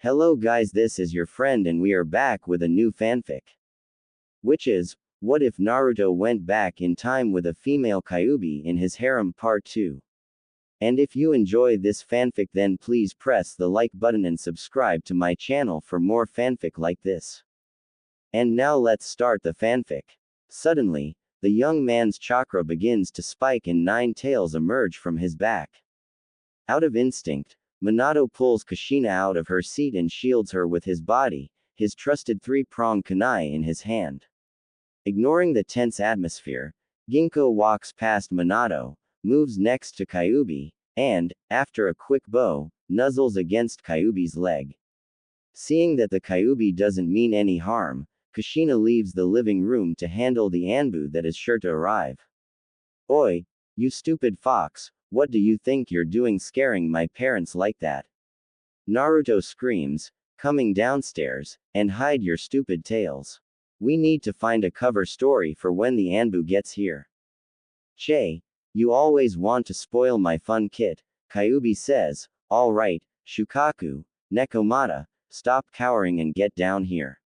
Hello guys, this is your friend and we are back with a new fanfic. Which is, what if Naruto went back in time with a female Kyuubi in his harem part 2. And if you enjoy this fanfic then please press the like button and subscribe to my channel for more fanfic like this. And now let's start the fanfic. Suddenly, the young man's chakra begins to spike and 9 tails emerge from his back. Out of instinct, Minato pulls Kushina out of her seat and shields her with his body, his trusted 3-pronged kunai in his hand. Ignoring the tense atmosphere, Ginkgo walks past Minato, moves next to Kyuubi, and, after a quick bow, nuzzles against Kyuubi's leg. Seeing that the Kyuubi doesn't mean any harm, Kushina leaves the living room to handle the Anbu that is sure to arrive. Oi, you stupid fox, what do you think you're doing scaring my parents like that? Naruto screams, coming downstairs, and hide your stupid tails. We need to find a cover story for when the Anbu gets here. Che, you always want to spoil my fun kit, Kyuubi says. All right, Shukaku, Nekomata, stop cowering and get down here.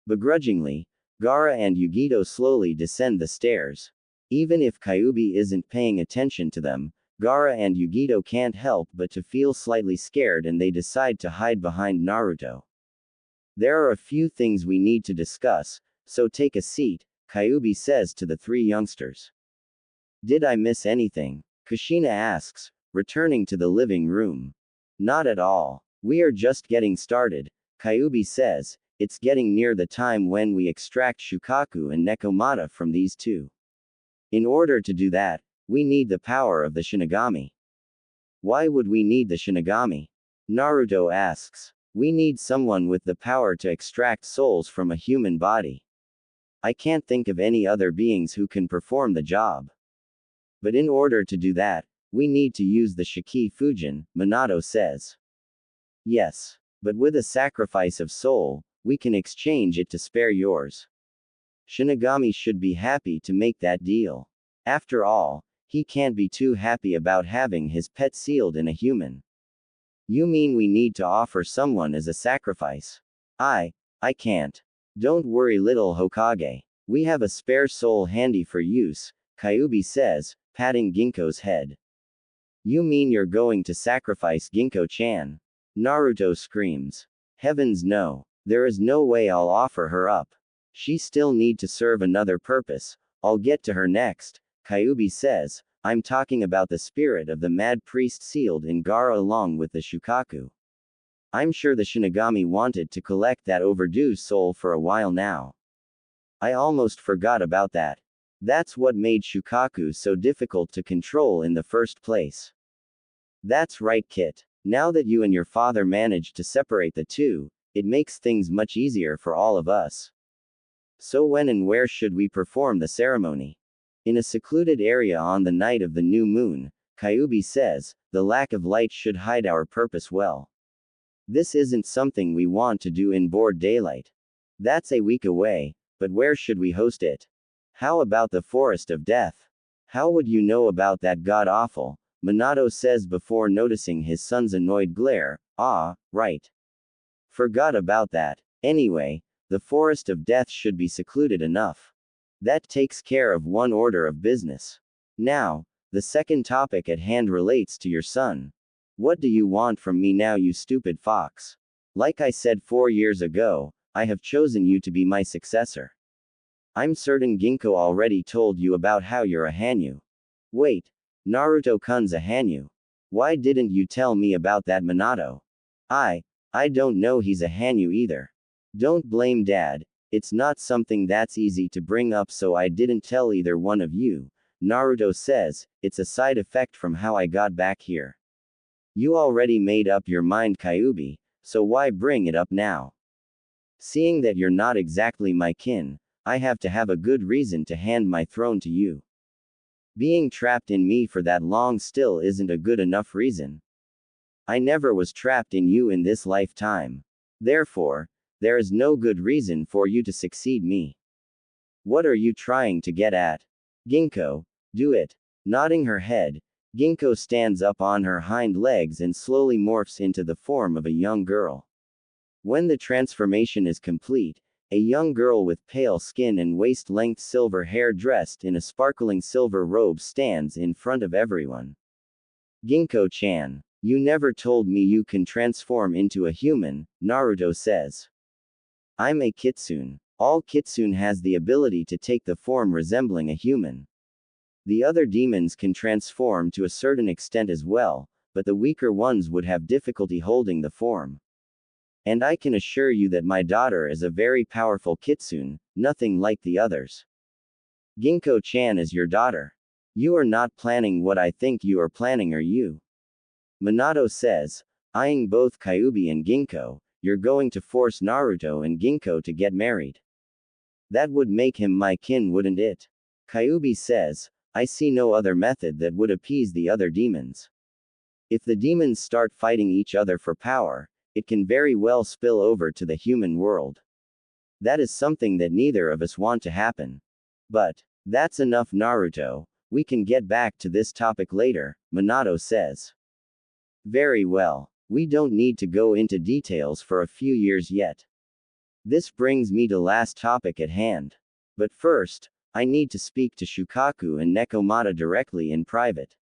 Begrudgingly, Gaara and Yugito slowly descend the stairs. Even if Kyuubi isn't paying attention to them, Gaara and Yugito can't help but to feel slightly scared and they decide to hide behind Naruto. There are a few things we need to discuss, so take a seat, Kyuubi says to the 3 youngsters. Did I miss anything? Kushina asks, returning to the living room. Not at all. We are just getting started, Kyuubi says. It's getting near the time when we extract Shukaku and Nekomata from these 2. In order to do that, we need the power of the Shinigami. Why would we need the Shinigami? Naruto asks. We need someone with the power to extract souls from a human body. I can't think of any other beings who can perform the job. But in order to do that, we need to use the Shiki Fujin, Minato says. Yes. But with a sacrifice of soul, we can exchange it to spare yours. Shinigami should be happy to make that deal. After all, he can't be too happy about having his pet sealed in a human. You mean we need to offer someone as a sacrifice? I can't. Don't worry little Hokage. We have a spare soul handy for use, Kyuubi says, patting Ginkgo's head. You mean you're going to sacrifice Ginkgo-chan? Naruto screams. Heavens no. There is no way I'll offer her up. She still need to serve another purpose. I'll get to her next, Kyuubi says. I'm talking about the spirit of the mad priest sealed in Gaara along with the Shukaku. I'm sure the Shinigami wanted to collect that overdue soul for a while now. I almost forgot about that. That's what made Shukaku so difficult to control in the first place. That's right, Kit. Now that you and your father managed to separate the 2, it makes things much easier for all of us. So when and where should we perform the ceremony? In a secluded area on the night of the new moon, Kyuubi says. The lack of light should hide our purpose well. This isn't something we want to do in broad daylight. That's a week away, but where should we host it? How about the Forest of Death? How would you know about that god-awful? Minato says before noticing his son's annoyed glare. Ah, right. Forgot about that. Anyway, the Forest of Death should be secluded enough. That takes care of one order of business. Now, the second topic at hand relates to your son. What do you want from me now, you stupid fox? Like I said 4 years ago, I have chosen you to be my successor. I'm certain Ginkgo already told you about how you're a Hanyu. Wait, Naruto-kun's a Hanyu. Why didn't you tell me about that, Minato? I don't know he's a Hanyu either. Don't blame Dad. It's not something that's easy to bring up, so I didn't tell either one of you, Naruto says. It's a side effect from how I got back here. You already made up your mind, Kyuubi, so why bring it up now? Seeing that you're not exactly my kin, I have to have a good reason to hand my throne to you. Being trapped in me for that long still isn't a good enough reason. I never was trapped in you in this lifetime. Therefore, there is no good reason for you to succeed me. What are you trying to get at? Ginkgo, do it. Nodding her head, Ginkgo stands up on her hind legs and slowly morphs into the form of a young girl. When the transformation is complete, a young girl with pale skin and waist-length silver hair dressed in a sparkling silver robe stands in front of everyone. Ginkgo-chan, you never told me you can transform into a human, Naruto says. I'm a kitsune. All kitsune has the ability to take the form resembling a human. The other demons can transform to a certain extent as well, but the weaker ones would have difficulty holding the form. And I can assure you that my daughter is a very powerful kitsune, nothing like the others. Ginkgo-chan is your daughter. You are not planning what I think you are planning, are you? Minato says, eyeing both Kyuubi and Ginkgo, you're going to force Naruto and Ginkgo to get married. That would make him my kin, wouldn't it? Kyuubi says, I see no other method that would appease the other demons. If the demons start fighting each other for power, it can very well spill over to the human world. That is something that neither of us want to happen. But, that's enough, Naruto, we can get back to this topic later, Minato says. Very well. We don't need to go into details for a few years yet. This brings me to last topic at hand. But first, I need to speak to Shukaku and Nekomata directly in private.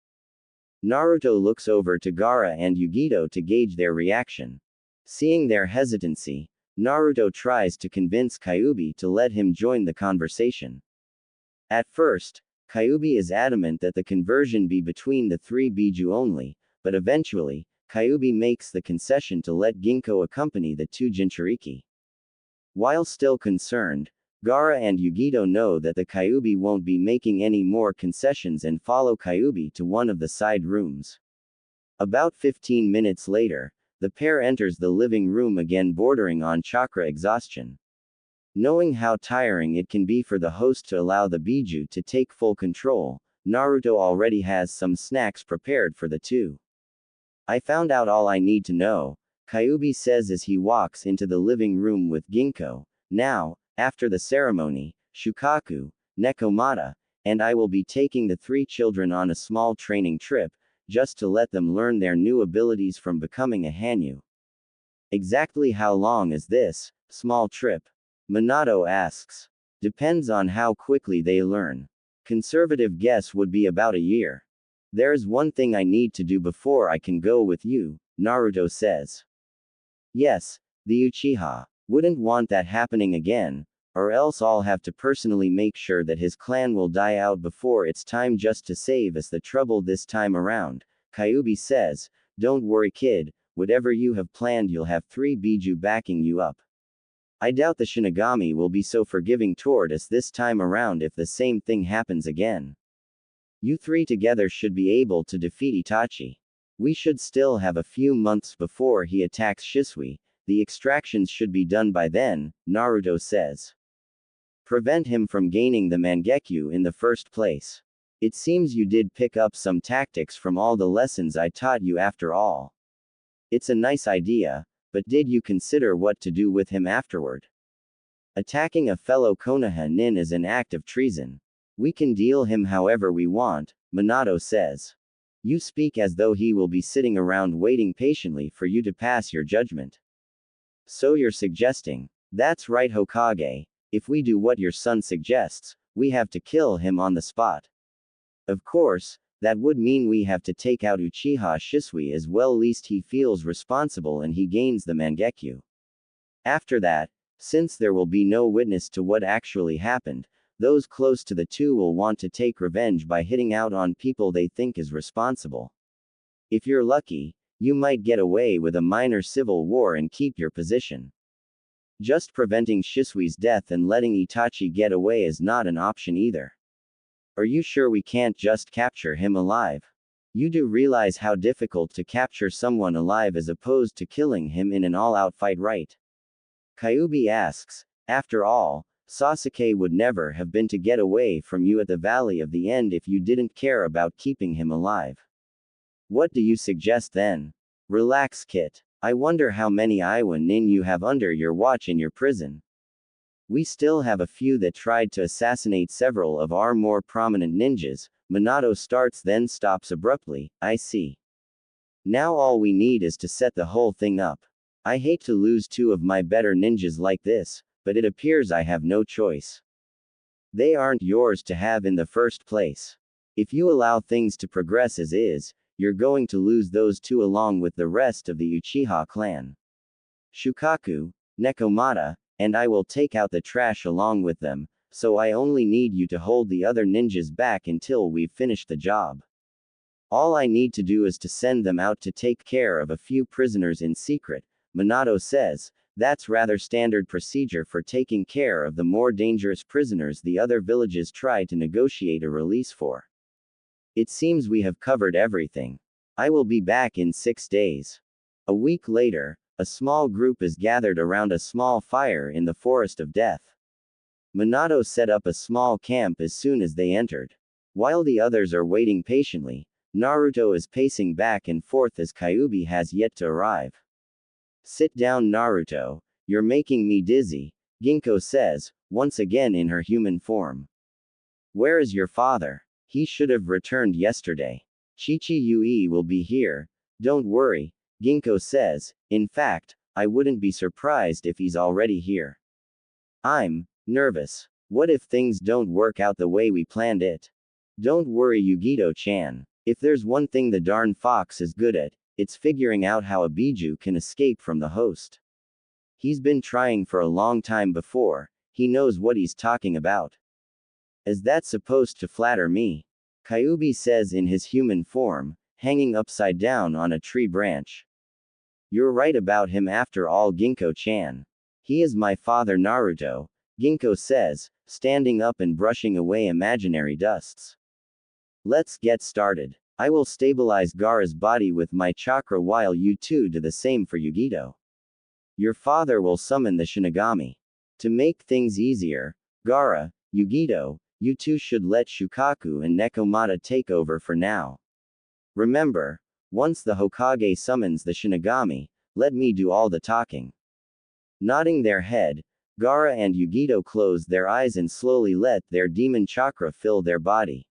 Naruto looks over to Gaara and Yugito to gauge their reaction. Seeing their hesitancy, Naruto tries to convince Kyuubi to let him join the conversation. At first, Kyuubi is adamant that the conversion be between the three Biju only, but eventually, Kyuubi makes the concession to let Ginkgo accompany the two Jinchuriki. While still concerned, Gaara and Yugito know that the Kyuubi won't be making any more concessions and follow Kyuubi to one of the side rooms. About 15 minutes later, the pair enters the living room again, bordering on chakra exhaustion. Knowing how tiring it can be for the host to allow the Biju to take full control, Naruto already has some snacks prepared for the two. I found out all I need to know, Kyuubi says as he walks into the living room with Ginkgo. Now, after the ceremony, Shukaku, Nekomata, and I will be taking the three children on a small training trip, just to let them learn their new abilities from becoming a Hanyu. Exactly how long is this small trip? Minato asks. Depends on how quickly they learn. Conservative guess would be about a year. There's one thing I need to do before I can go with you, Naruto says. Yes, the Uchiha wouldn't want that happening again, or else I'll have to personally make sure that his clan will die out before it's time just to save us the trouble this time around, Kyuubi says. Don't worry, kid, whatever you have planned you'll have three Biju backing you up. I doubt the Shinigami will be so forgiving toward us this time around if the same thing happens again. You three together should be able to defeat Itachi. We should still have a few months before he attacks Shisui. The extractions should be done by then, Naruto says. Prevent him from gaining the Mangekyo in the first place. It seems you did pick up some tactics from all the lessons I taught you after all. It's a nice idea, but did you consider what to do with him afterward? Attacking a fellow Konoha nin is an act of treason. We can deal him however we want, Minato says. You speak as though he will be sitting around waiting patiently for you to pass your judgment. So you're suggesting? That's right, Hokage. If we do what your son suggests, we have to kill him on the spot. Of course, that would mean we have to take out Uchiha Shisui as well, least he feels responsible and he gains the Mangekyo. After that, since there will be no witness to what actually happened, those close to the two will want to take revenge by hitting out on people they think is responsible. If you're lucky, you might get away with a minor civil war and keep your position. Just preventing Shisui's death and letting Itachi get away is not an option either. Are you sure we can't just capture him alive? You do realize how difficult to capture someone alive as opposed to killing him in an all-out fight, right? Kyuubi asks. After all, Sasuke would never have been to get away from you at the Valley of the End if you didn't care about keeping him alive. What do you suggest then? Relax, Kit. I wonder how many Iwa nin you have under your watch in your prison. We still have a few that tried to assassinate several of our more prominent ninjas. Minato starts then stops abruptly. I see. Now all we need is to set the whole thing up. I hate to lose two of my better ninjas like this, but it appears I have no choice. They aren't yours to have in the first place. If you allow things to progress as is, you're going to lose those two along with the rest of the Uchiha clan. Shukaku, Nekomata, and I will take out the trash along with them, so I only need you to hold the other ninjas back until we've finished the job. All I need to do is to send them out to take care of a few prisoners in secret, Minato says. That's rather standard procedure for taking care of the more dangerous prisoners the other villages try to negotiate a release for. It seems we have covered everything. I will be back in 6 days. A week later, a small group is gathered around a small fire in the Forest of Death. Minato set up a small camp as soon as they entered. While the others are waiting patiently, Naruto is pacing back and forth as Kyuubi has yet to arrive. Sit down, Naruto, you're making me dizzy, Ginko says, once again in her human form. Where is your father? He should have returned yesterday. Chi-Chi-Yui will be here, don't worry, Ginko says. In fact, I wouldn't be surprised if he's already here. I'm nervous. What if things don't work out the way we planned it? Don't worry, Yugito-chan. If there's one thing the darn fox is good at, it's figuring out how a biju can escape from the host. He's been trying for a long time before, he knows what he's talking about. Is that supposed to flatter me? Kyuubi says in his human form, hanging upside down on a tree branch. You're right about him after all, Ginko-chan. He is my father Naruto, Ginko says, standing up and brushing away imaginary dusts. Let's get started. I will stabilize Gaara's body with my chakra while you two do the same for Yugito. Your father will summon the Shinigami. To make things easier, Gaara, Yugito, you two should let Shukaku and Nekomata take over for now. Remember, once the Hokage summons the Shinigami, let me do all the talking. Nodding their head, Gaara and Yugito close their eyes and slowly let their demon chakra fill their body.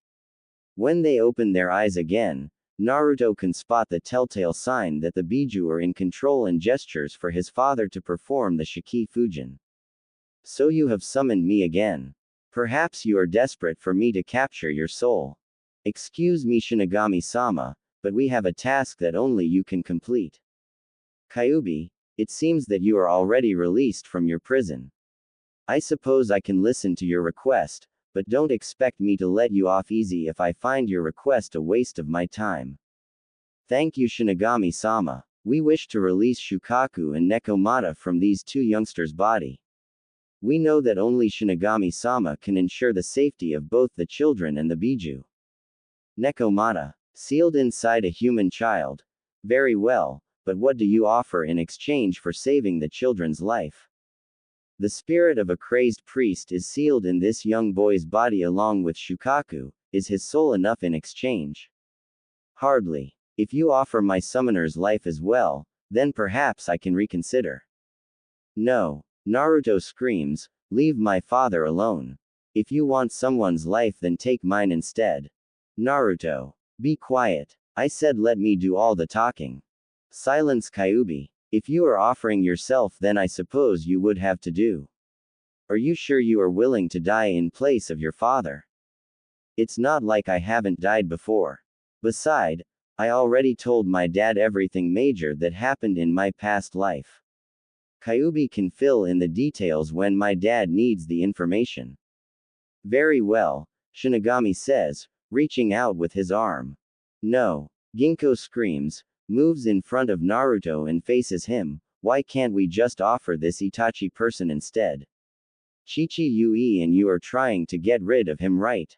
When they open their eyes again, Naruto can spot the telltale sign that the biju are in control and gestures for his father to perform the Shiki Fujin. So you have summoned me again. Perhaps you are desperate for me to capture your soul. Excuse me, Shinigami-sama, but we have a task that only you can complete. Kyuubi, it seems that you are already released from your prison. I suppose I can listen to your request, but don't expect me to let you off easy if I find your request a waste of my time. Thank you, Shinigami-sama. We wish to release Shukaku and Nekomata from these two youngsters' body. We know that only Shinigami-sama can ensure the safety of both the children and the biju. Nekomata, sealed inside a human child. Very well, but what do you offer in exchange for saving the children's life? The spirit of a crazed priest is sealed in this young boy's body along with Shukaku. Is his soul enough in exchange? Hardly. If you offer my summoner's life as well, then perhaps I can reconsider. No. Naruto screams, leave my father alone. If you want someone's life, then take mine instead. Naruto, be quiet. I said let me do all the talking. Silence, Kyuubi. If you are offering yourself, then I suppose you would have to do. Are you sure you are willing to die in place of your father? It's not like I haven't died before. Beside, I already told my dad everything major that happened in my past life. Kyuubi can fill in the details when my dad needs the information. Very well, Shinigami says, reaching out with his arm. No. Ginko screams, moves in front of Naruto and faces him. Why can't we just offer this Itachi person instead? Chi-Chi-Yui and you are trying to get rid of him, right?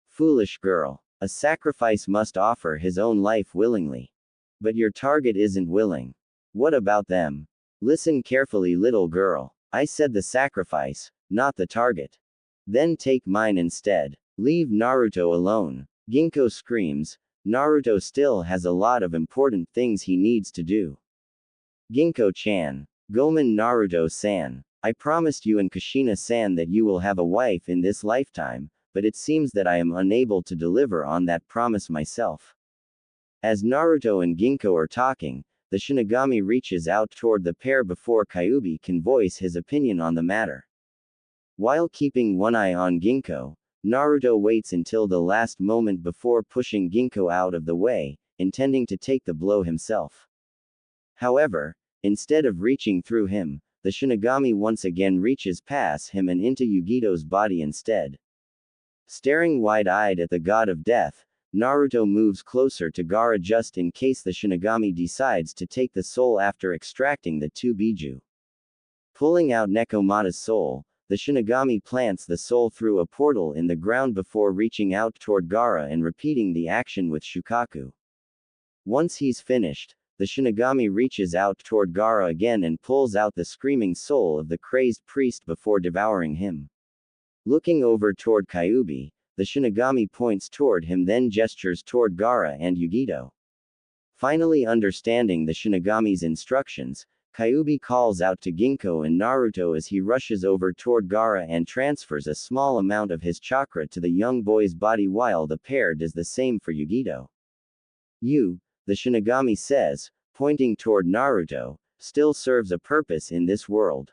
Foolish girl. A sacrifice must offer his own life willingly. But your target isn't willing. What about them? Listen carefully, little girl. I said the sacrifice, not the target. Then take mine instead. Leave Naruto alone. Ginko screams. Naruto still has a lot of important things he needs to do. Ginko-chan. Gomen Naruto-san. I promised you and Kushina-san that you will have a wife in this lifetime, but it seems that I am unable to deliver on that promise myself. As Naruto and Ginko are talking, the Shinigami reaches out toward the pair before Kyuubi can voice his opinion on the matter. While keeping one eye on Ginkgo, Naruto waits until the last moment before pushing Ginkgo out of the way, intending to take the blow himself. However, instead of reaching through him, the Shinigami once again reaches past him and into Yugito's body instead. Staring wide-eyed at the god of death, Naruto moves closer to Gaara just in case the Shinigami decides to take the soul after extracting the two Biju. Pulling out Nekomata's soul, the Shinigami plants the soul through a portal in the ground before reaching out toward Gaara and repeating the action with Shukaku. Once he's finished, the Shinigami reaches out toward Gaara again and pulls out the screaming soul of the crazed priest before devouring him. Looking over toward Kyuubi, the Shinigami points toward him then gestures toward Gaara and Yugito. Finally understanding the Shinigami's instructions, Kyuubi calls out to Ginkgo and Naruto as he rushes over toward Gaara and transfers a small amount of his chakra to the young boy's body while the pair does the same for Yugito. You, the Shinigami says, pointing toward Naruto, still serves a purpose in this world.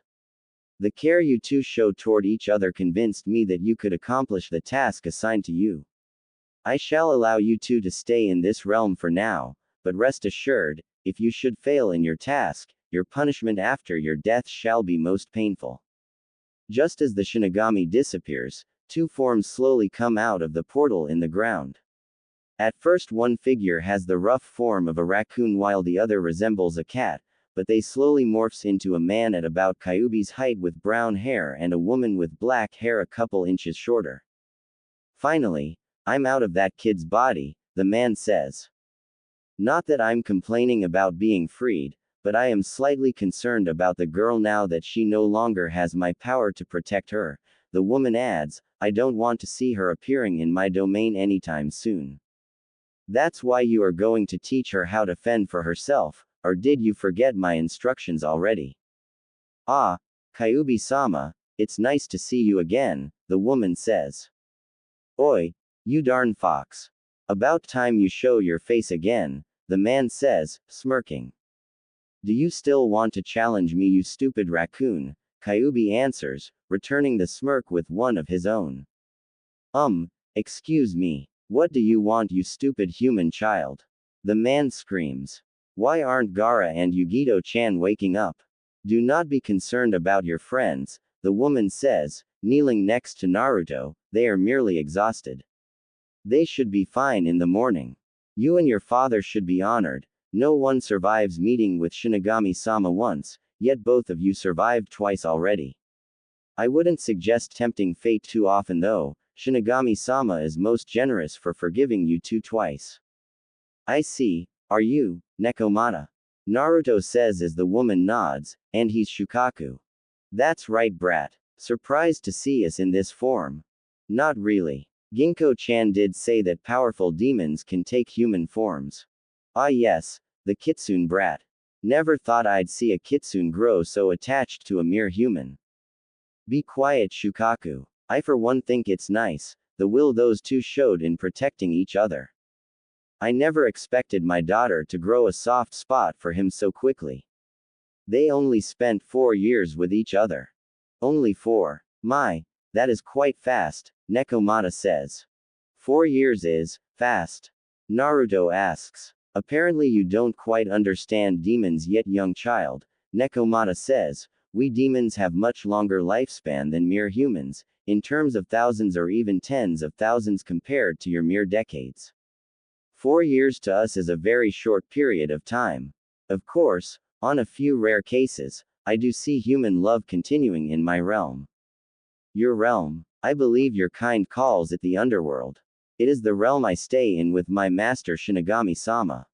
The care you two show toward each other convinced me that you could accomplish the task assigned to you. I shall allow you two to stay in this realm for now, but rest assured, if you should fail in your task, your punishment after your death shall be most painful. Just as the Shinigami disappears, two forms slowly come out of the portal in the ground. At first one figure has the rough form of a raccoon while the other resembles a cat, but they slowly morphs into a man at about Kyuubi's height with brown hair and a woman with black hair a couple inches shorter. Finally, I'm out of that kid's body, the man says. Not that I'm complaining about being freed, but I am slightly concerned about the girl now that she no longer has my power to protect her, the woman adds. I don't want to see her appearing in my domain anytime soon. That's why you are going to teach her how to fend for herself, or did you forget my instructions already? Ah, Kyuubi-sama, it's nice to see you again, the woman says. Oi, you darn fox. About time you show your face again, the man says, smirking. Do you still want to challenge me, you stupid raccoon? Kyuubi answers, returning the smirk with one of his own. Excuse me. What do you want, you stupid human child? The man screams. Why aren't Gaara and Yugito-chan waking up? Do not be concerned about your friends, the woman says, kneeling next to Naruto, they are merely exhausted. They should be fine in the morning. You and your father should be honored. No one survives meeting with Shinigami-sama once, yet both of you survived twice already. I wouldn't suggest tempting fate too often though, Shinigami-sama is most generous for forgiving you two twice. I see, are you, Nekomata? Naruto says as the woman nods, and he's Shukaku. That's right, brat. Surprised to see us in this form? Not really. Ginkgo-chan did say that powerful demons can take human forms. Ah yes, the kitsune brat. Never thought I'd see a kitsune grow so attached to a mere human. Be quiet, Shukaku. I for one think it's nice, the will those two showed in protecting each other. I never expected my daughter to grow a soft spot for him so quickly. They only spent 4 years with each other. Only 4. My, that is quite fast, Nekomata says. 4 years is fast. Naruto asks. Apparently you don't quite understand demons yet, young child, Nekomata says. We demons have much longer lifespan than mere humans, in terms of thousands or even tens of thousands compared to your mere decades. 4 years to us is a very short period of time. Of course, on a few rare cases, I do see human love continuing in my realm. Your realm? I believe your kind calls it the underworld. It is the realm I stay in with my master Shinigami-sama.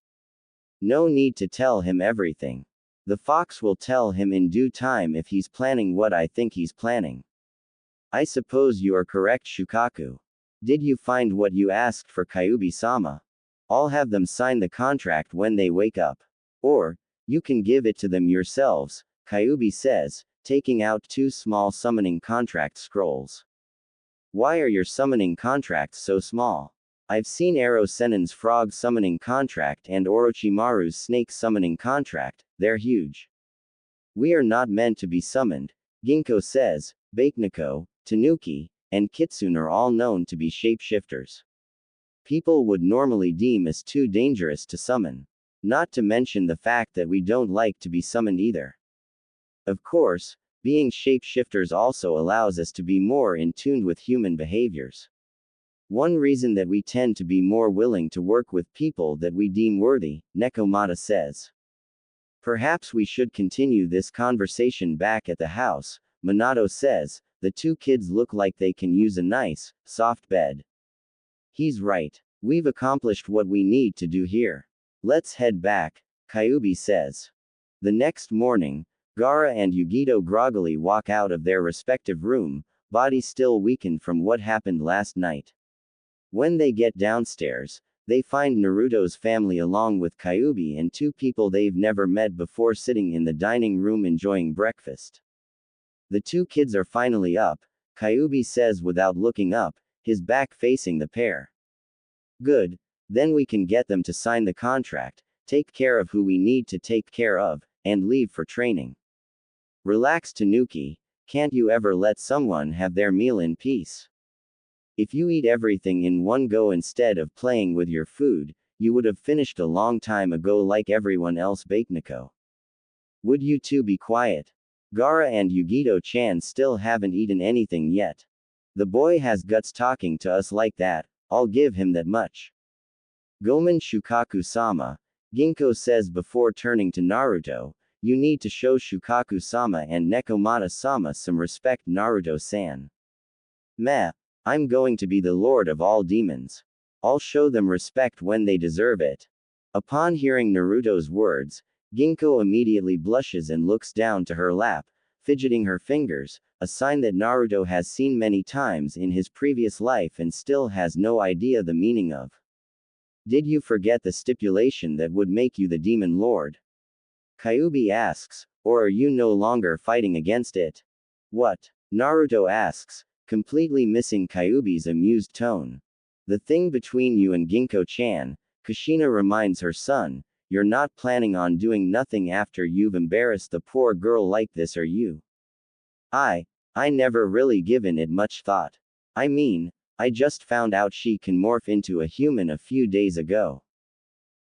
No need to tell him everything. The fox will tell him in due time if he's planning what I think he's planning. I suppose you are correct, Shukaku. Did you find what you asked for, Kyuubi-sama? I'll have them sign the contract when they wake up. Or, you can give it to them yourselves, Kyuubi says, taking out 2 small summoning contract scrolls. Why are your summoning contracts so small? I've seen Ero Sennin's frog summoning contract and Orochimaru's snake summoning contract, they're huge. We are not meant to be summoned, Ginkgo says. Bakeneko, Tanuki, and Kitsune are all known to be shapeshifters. People would normally deem us too dangerous to summon. Not to mention the fact that we don't like to be summoned either. Of course, being shapeshifters also allows us to be more in tune with human behaviors. One reason that we tend to be more willing to work with people that we deem worthy, Nekomata says. Perhaps we should continue this conversation back at the house, Minato says. The two kids look like they can use a nice, soft bed. He's right. We've accomplished what we need to do here. Let's head back, Kyuubi says. The next morning, Gaara and Yugito groggily walk out of their respective room, bodies still weakened from what happened last night. When they get downstairs, they find Naruto's family along with Kyuubi and two people they've never met before sitting in the dining room enjoying breakfast. The two kids are finally up, Kyuubi says without looking up, his back facing the pair. Good, then we can get them to sign the contract, take care of who we need to take care of, and leave for training. Relax, Tanuki, can't you ever let someone have their meal in peace? If you eat everything in one go instead of playing with your food, you would have finished a long time ago like everyone else. Bakeneko. Would you two be quiet? Gaara and Yugito-chan still haven't eaten anything yet. The boy has guts talking to us like that, I'll give him that much. Gomen Shukaku-sama, Ginkgo says before turning to Naruto, you need to show Shukaku-sama and Nekomata-sama some respect. Naruto-san. Meh, I'm going to be the lord of all demons. I'll show them respect when they deserve it. Upon hearing Naruto's words, Ginkgo immediately blushes and looks down to her lap, fidgeting her fingers, a sign that Naruto has seen many times in his previous life and still has no idea the meaning of. Did you forget the stipulation that would make you the demon lord? Kyuubi asks, or are you no longer fighting against it? What? Naruto asks, completely missing Kyuubi's amused tone. The thing between you and Ginkgo-chan, Kushina reminds her son, you're not planning on doing nothing after you've embarrassed the poor girl like this, are you? I never really given it much thought. I mean, I just found out she can morph into a human a few days ago.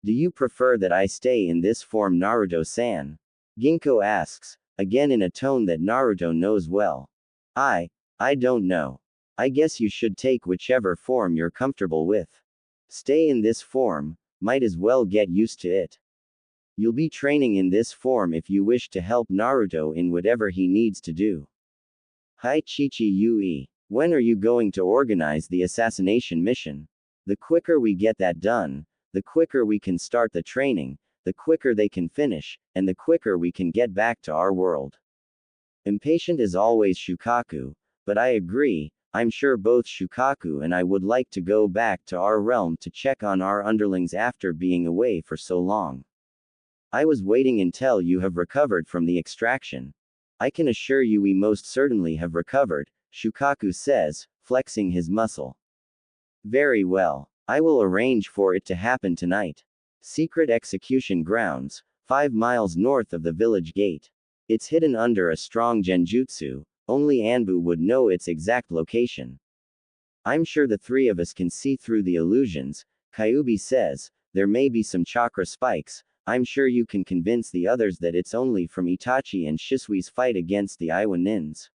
Do you prefer that I stay in this form, Naruto-san? Ginkgo asks, again in a tone that Naruto knows well. I don't know. I guess you should take whichever form you're comfortable with. Stay in this form, might as well get used to it. You'll be training in this form if you wish to help Naruto in whatever he needs to do. Hi Chichi Yui, when are you going to organize the assassination mission? The quicker we get that done, the quicker we can start the training, the quicker they can finish, and the quicker we can get back to our world. Impatient as always Shukaku, but I agree, I'm sure both Shukaku and I would like to go back to our realm to check on our underlings after being away for so long. I was waiting until you have recovered from the extraction. I can assure you we most certainly have recovered, Shukaku says, flexing his muscle. Very well. I will arrange for it to happen tonight. Secret execution grounds, 5 miles north of the village gate. It's hidden under a strong genjutsu, only Anbu would know its exact location. I'm sure the three of us can see through the illusions, Kyuubi says, there may be some chakra spikes, I'm sure you can convince the others that it's only from Itachi and Shisui's fight against the Iwa Nins.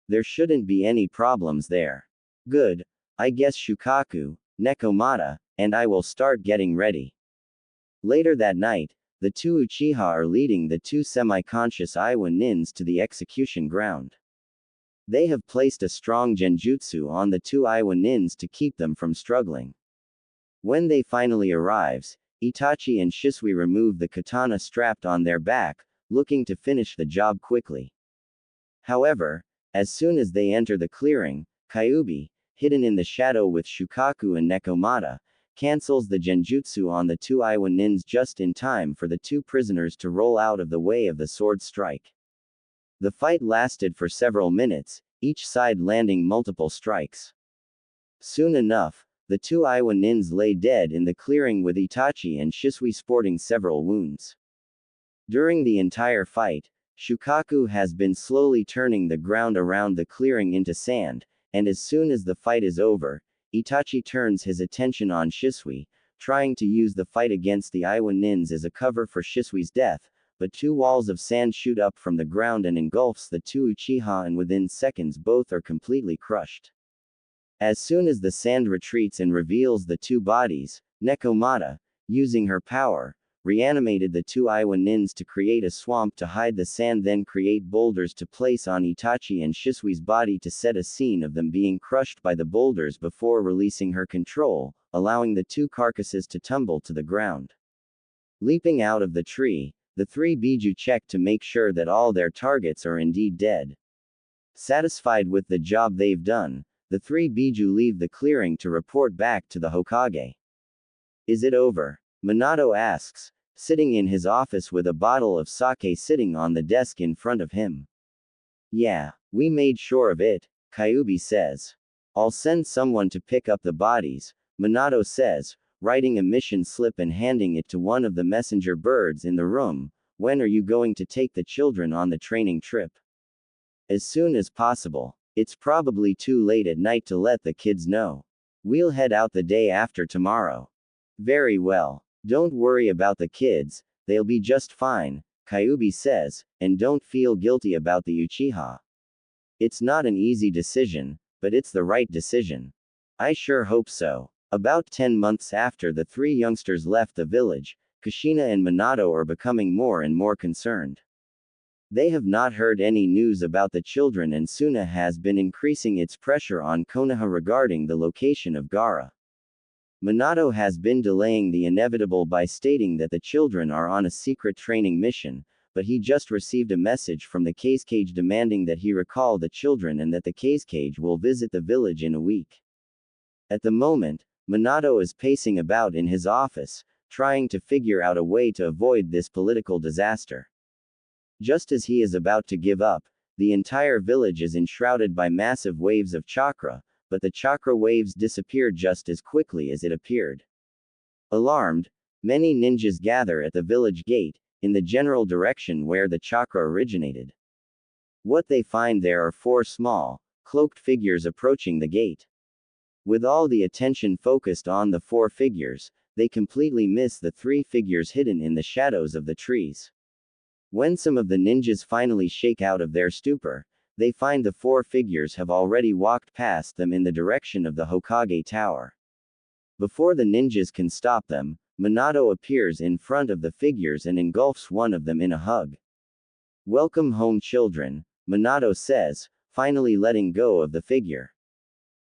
There shouldn't be any problems there. Good, I guess Shukaku, Nekomata, and I will start getting ready. Later that night, the two Uchiha are leading the two semi-conscious Iwa Nins to the execution ground. They have placed a strong genjutsu on the two Iwa Nins to keep them from struggling. When they finally arrives, Itachi and Shisui remove the katana strapped on their back, looking to finish the job quickly. However, as soon as they enter the clearing, Kyuubi, hidden in the shadow with Shukaku and Nekomata, cancels the genjutsu on the two Iwa Nins just in time for the two prisoners to roll out of the way of the sword strike. The fight lasted for several minutes, each side landing multiple strikes. Soon enough, the two Iowa nins lay dead in the clearing with Itachi and Shisui sporting several wounds. During the entire fight, Shukaku has been slowly turning the ground around the clearing into sand, and as soon as the fight is over, Itachi turns his attention on Shisui, trying to use the fight against the Iowa nins as a cover for Shisui's death, but two walls of sand shoot up from the ground and engulfs the two Uchiha, and within seconds both are completely crushed. As soon as the sand retreats and reveals the two bodies, Nekomata, using her power, reanimated the two Iowa nins to create a swamp to hide the sand, then create boulders to place on Itachi and Shisui's body to set a scene of them being crushed by the boulders before releasing her control, allowing the two carcasses to tumble to the ground. Leaping out of the tree, the three Biju check to make sure that all their targets are indeed dead. Satisfied with the job they've done, the three Biju leave the clearing to report back to the Hokage. Is it over? Minato asks, sitting in his office with a bottle of sake sitting on the desk in front of him. Yeah, we made sure of it, Kyuubi says. I'll send someone to pick up the bodies, Minato says, writing a mission slip and handing it to one of the messenger birds in the room. When are you going to take the children on the training trip? As soon as possible. It's probably too late at night to let the kids know. We'll head out the day after tomorrow. Very well. Don't worry about the kids, they'll be just fine, Kyuubi says, and don't feel guilty about the Uchiha. It's not an easy decision, but it's the right decision. I sure hope so. About 10 months after the three youngsters left the village, Kushina and Minato are becoming more and more concerned. They have not heard any news about the children, and Suna has been increasing its pressure on Konoha regarding the location of Gaara. Minato has been delaying the inevitable by stating that the children are on a secret training mission, but he just received a message from the Cage demanding that he recall the children and that the Cage will visit the village in a week. At the moment, Minato is pacing about in his office, trying to figure out a way to avoid this political disaster. Just as he is about to give up, the entire village is enshrouded by massive waves of chakra, but the chakra waves disappear just as quickly as it appeared. Alarmed, many ninjas gather at the village gate, in the general direction where the chakra originated. What they find there are four small, cloaked figures approaching the gate. With all the attention focused on the four figures, they completely miss the three figures hidden in the shadows of the trees. When some of the ninjas finally shake out of their stupor, they find the four figures have already walked past them in the direction of the Hokage Tower. Before the ninjas can stop them, Minato appears in front of the figures and engulfs one of them in a hug. Welcome home, children, Minato says, finally letting go of the figure.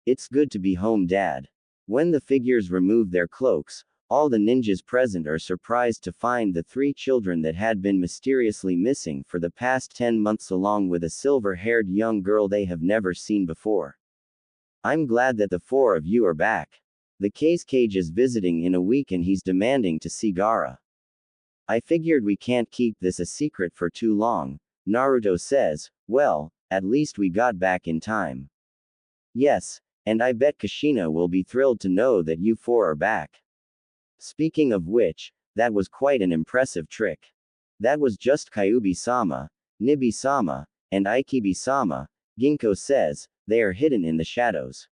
It's good to be home, Dad. When the figures remove their cloaks, all the ninjas present are surprised to find the three children that had been mysteriously missing for the past 10 months, along with a silver-haired young girl they have never seen before. I'm glad that the four of you are back. The Cage is visiting in a week and he's demanding to see Gaara. I figured we can't keep this a secret for too long, Naruto says. Well, at least we got back in time. Yes, and I bet Kushina will be thrilled to know that you four are back. Speaking of which, that was quite an impressive trick. That was just Kyuubi-sama, Nibi-sama, and Ikibi-sama, Ginkgo says. They are hidden in the shadows.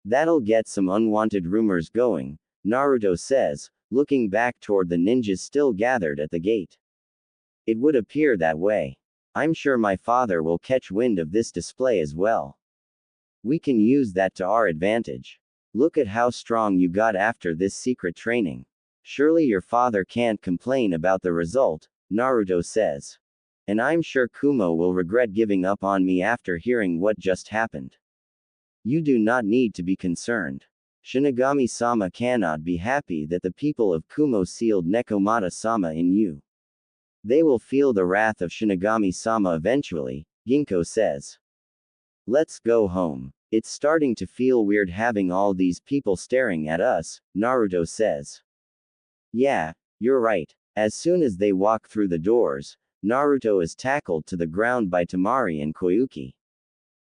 That'll get some unwanted rumors going, Naruto says, looking back toward the ninjas still gathered at the gate. It would appear that way. I'm sure my father will catch wind of this display as well. We can use that to our advantage. Look at how strong you got after this secret training. Surely your father can't complain about the result, Naruto says. And I'm sure Kumo will regret giving up on me after hearing what just happened. You do not need to be concerned. Shinigami-sama cannot be happy that the people of Kumo sealed Nekomata-sama in you. They will feel the wrath of Shinigami-sama eventually, Ginkgo says. Let's go home. It's starting to feel weird having all these people staring at us, Naruto says. Yeah, you're right. As soon as they walk through the doors, Naruto is tackled to the ground by Temari and Koyuki.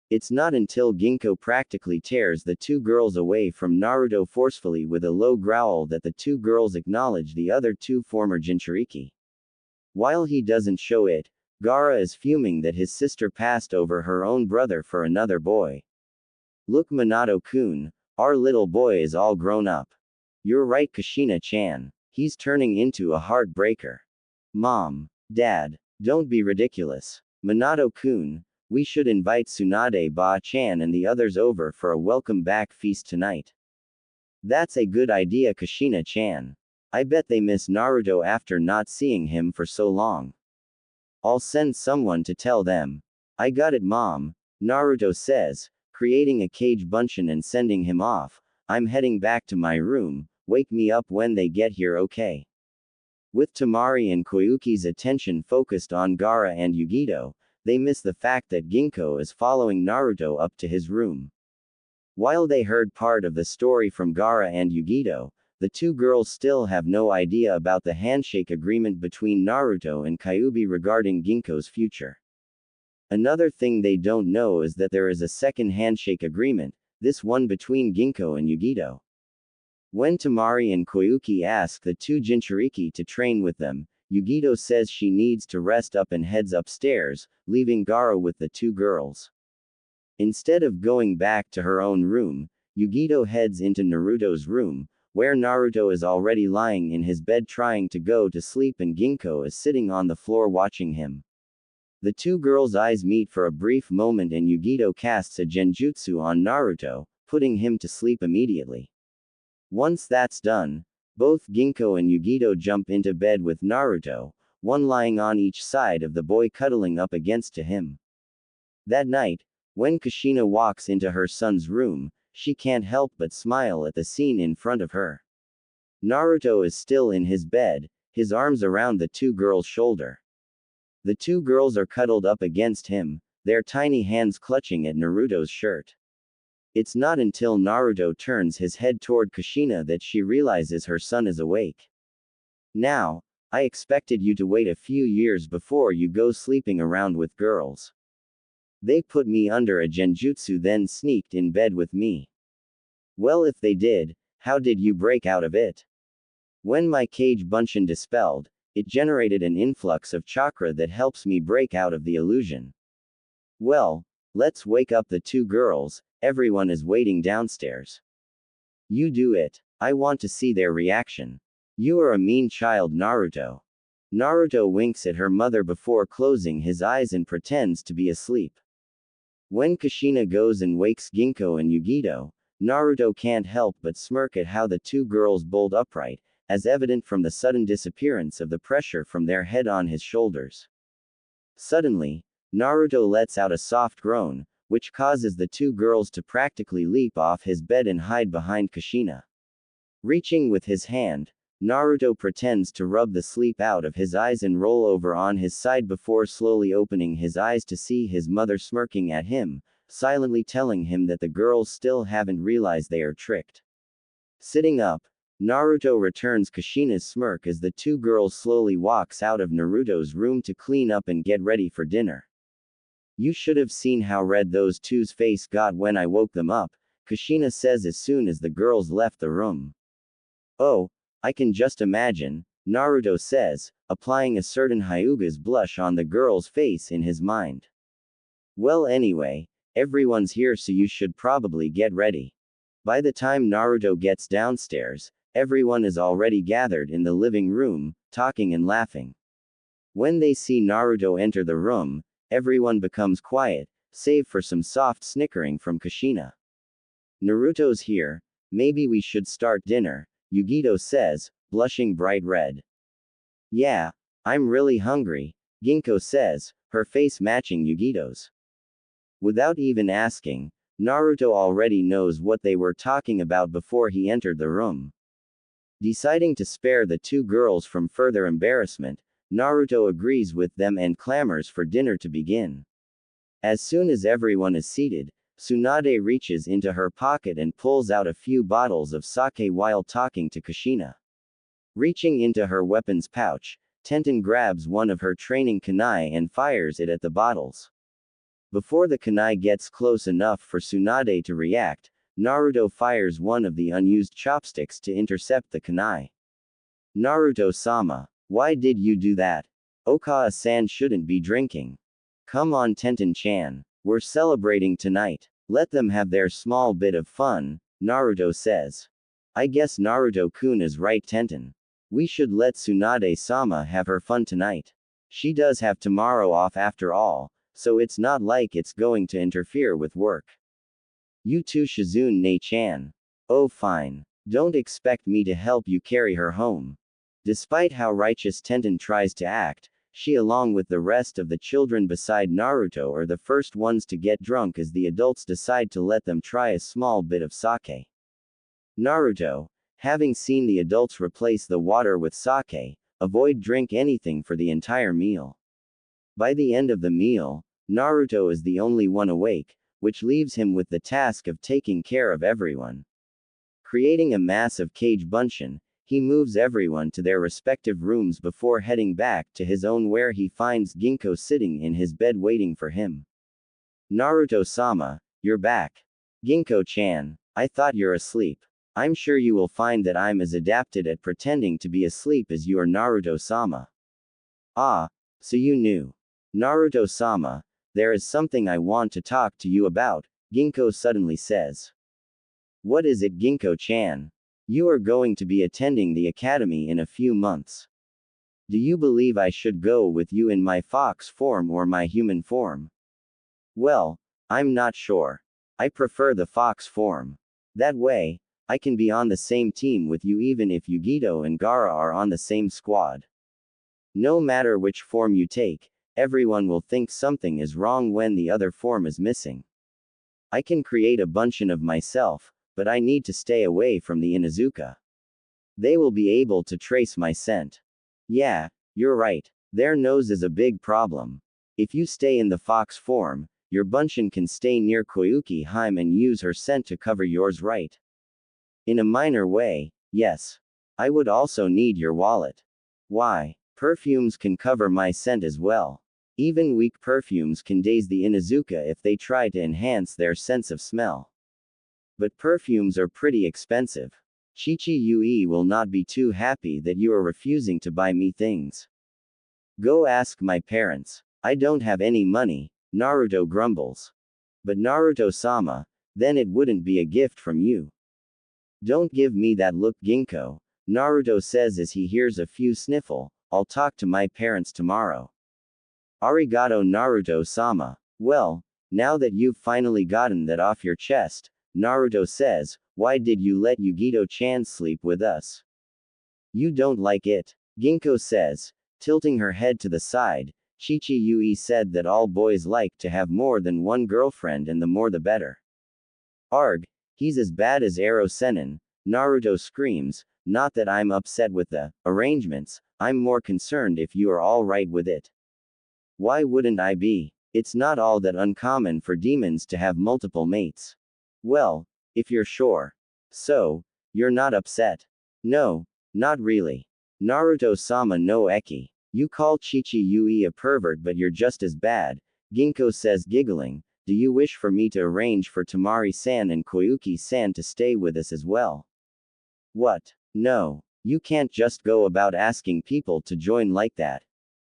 It's not until Ginkgo practically tears the two girls away from Naruto forcefully with a low growl that the two girls acknowledge the other two former Jinchuriki. While he doesn't show it, Gaara is fuming that his sister passed over her own brother for another boy. Look, Minato-kun, our little boy is all grown up. You're right, Kushina-chan. He's turning into a heartbreaker. Mom, Dad, don't be ridiculous. Minato-kun, we should invite Tsunade Ba-chan and the others over for a welcome back feast tonight. That's a good idea, Kushina-chan. I bet they miss Naruto after not seeing him for so long. I'll send someone to tell them. I got it, Mom, Naruto says, creating a cage bunshin and sending him off. I'm heading back to my room, wake me up when they get here, okay? With Temari and Koyuki's attention focused on Gaara and Yugito, they miss the fact that Ginkgo is following Naruto up to his room. While they heard part of the story from Gaara and Yugito, the two girls still have no idea about the handshake agreement between Naruto and Kyuubi regarding Ginkgo's future. Another thing they don't know is that there is a second handshake agreement, this one between Ginkgo and Yugito. When Temari and Koyuki ask the two Jinchuriki to train with them, Yugito says she needs to rest up and heads upstairs, leaving Gaara with the two girls. Instead of going back to her own room, Yugito heads into Naruto's room, where Naruto is already lying in his bed trying to go to sleep and Ginkgo is sitting on the floor watching him. The two girls' eyes meet for a brief moment and Yugito casts a genjutsu on Naruto, putting him to sleep immediately. Once that's done, both Ginkgo and Yugito jump into bed with Naruto, one lying on each side of the boy cuddling up against to him. That night, when Kushina walks into her son's room, she can't help but smile at the scene in front of her. Naruto is still in his bed, his arms around the two girls' shoulder. The two girls are cuddled up against him, their tiny hands clutching at Naruto's shirt. It's not until Naruto turns his head toward Kushina that she realizes her son is awake. Now, I expected you to wait a few years before you go sleeping around with girls. They put me under a genjutsu then sneaked in bed with me. Well, if they did, how did you break out of it? When my cage bunshin dispelled, it generated an influx of chakra that helps me break out of the illusion. Well, let's wake up the two girls, everyone is waiting downstairs. You do it. I want to see their reaction. You are a mean child, Naruto. Naruto winks at her mother before closing his eyes and pretends to be asleep. When Kushina goes and wakes Ginkgo and Yugito, Naruto can't help but smirk at how the two girls bolt upright, as evident from the sudden disappearance of the pressure from their head on his shoulders. Suddenly, Naruto lets out a soft groan, which causes the two girls to practically leap off his bed and hide behind Kushina. Reaching with his hand, Naruto pretends to rub the sleep out of his eyes and roll over on his side before slowly opening his eyes to see his mother smirking at him, silently telling him that the girls still haven't realized they are tricked. Sitting up, Naruto returns Kushina's smirk as the two girls slowly walks out of Naruto's room to clean up and get ready for dinner. You should have seen how red those two's face got when I woke them up, Kushina says as soon as the girls left the room. Oh, I can just imagine, Naruto says, applying a certain Hyuga's blush on the girl's face in his mind. Well, anyway, everyone's here so you should probably get ready. By the time Naruto gets downstairs, everyone is already gathered in the living room, talking and laughing. When they see Naruto enter the room, everyone becomes quiet, save for some soft snickering from Kushina. Naruto's here, maybe we should start dinner, Yugito says, blushing bright red. Yeah, I'm really hungry, Ginkgo says, her face matching Yugito's. Without even asking, Naruto already knows what they were talking about before he entered the room. Deciding to spare the two girls from further embarrassment, Naruto agrees with them and clamors for dinner to begin. As soon as everyone is seated, Tsunade reaches into her pocket and pulls out a few bottles of sake while talking to Kushina. Reaching into her weapons pouch, Tenten grabs one of her training kunai and fires it at the bottles. Before the kunai gets close enough for Tsunade to react, Naruto fires one of the unused chopsticks to intercept the kunai. Naruto-sama, why did you do that? Okawa-san shouldn't be drinking. Come on Tenten-chan. We're celebrating tonight. Let them have their small bit of fun, Naruto says. I guess Naruto-kun is right Tenten. We should let Tsunade-sama have her fun tonight. She does have tomorrow off after all, so it's not like it's going to interfere with work. You too Shizune-chan. Oh fine. Don't expect me to help you carry her home. Despite how righteous Tenten tries to act, she along with the rest of the children beside Naruto are the first ones to get drunk as the adults decide to let them try a small bit of sake. Naruto, having seen the adults replace the water with sake, avoid drink anything for the entire meal. By the end of the meal, Naruto is the only one awake, which leaves him with the task of taking care of everyone. Creating a massive cage bunshin, he moves everyone to their respective rooms before heading back to his own where he finds Ginkgo sitting in his bed waiting for him. Naruto-sama, you're back. Ginkgo-chan, I thought you're asleep. I'm sure you will find that I'm as adapted at pretending to be asleep as you are Naruto-sama. Ah, so you knew. Naruto-sama, there is something I want to talk to you about, Ginkgo suddenly says. What is it Ginkgo-chan? You are going to be attending the academy in a few months. Do you believe I should go with you in my fox form or my human form? Well, I'm not sure. I prefer the fox form. That way, I can be on the same team with you even if Yugito and Gaara are on the same squad. No matter which form you take, everyone will think something is wrong when the other form is missing. I can create a bunshin of myself, but I need to stay away from the Inuzuka. They will be able to trace my scent. Yeah, you're right. Their nose is a big problem. If you stay in the fox form, your bunshin can stay near Koyuki Hime and use her scent to cover yours, right? In a minor way, yes. I would also need your wallet. Why? Perfumes can cover my scent as well. Even weak perfumes can daze the Inuzuka if they try to enhance their sense of smell. But perfumes are pretty expensive. Chichi-Yui will not be too happy that you are refusing to buy me things. Go ask my parents. I don't have any money, Naruto grumbles. But Naruto-sama, then it wouldn't be a gift from you. Don't give me that look Ginkgo, Naruto says as he hears a few sniffle, I'll talk to my parents tomorrow. Arigato Naruto-sama. Well, now that you've finally gotten that off your chest, Naruto says, why did you let Yugito-chan sleep with us? You don't like it, Ginkgo says, tilting her head to the side. Chichi-Yui said that all boys like to have more than one girlfriend and the more the better. Arg, he's as bad as Ero Sennin, Naruto screams, not that I'm upset with the arrangements, I'm more concerned if you are all right with it. Why wouldn't I be? It's not all that uncommon for demons to have multiple mates. Well, if you're sure. So, you're not upset? No, not really. Naruto-sama no eki. You call Chichi-Yui a pervert but you're just as bad, Ginkgo says giggling. Do you wish for me to arrange for Tamari-san and Koyuki-san to stay with us as well? What? No. You can't just go about asking people to join like that.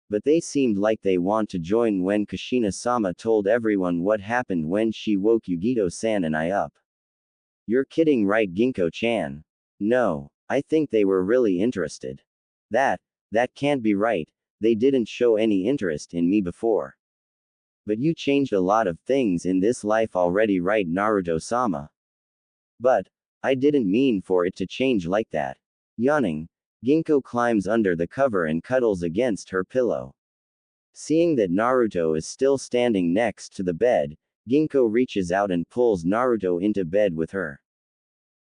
But they seemed like they want to join when Kushina-sama told everyone what happened when she woke Yugito-san and I up. You're kidding right Ginkgo-chan? No. I think they were really interested. That can't be right, they didn't show any interest in me before. But you changed a lot of things in this life already right Naruto-sama? But, I didn't mean for it to change like that. Yawning, Ginkgo climbs under the cover and cuddles against her pillow. Seeing that Naruto is still standing next to the bed, Ginkgo reaches out and pulls Naruto into bed with her.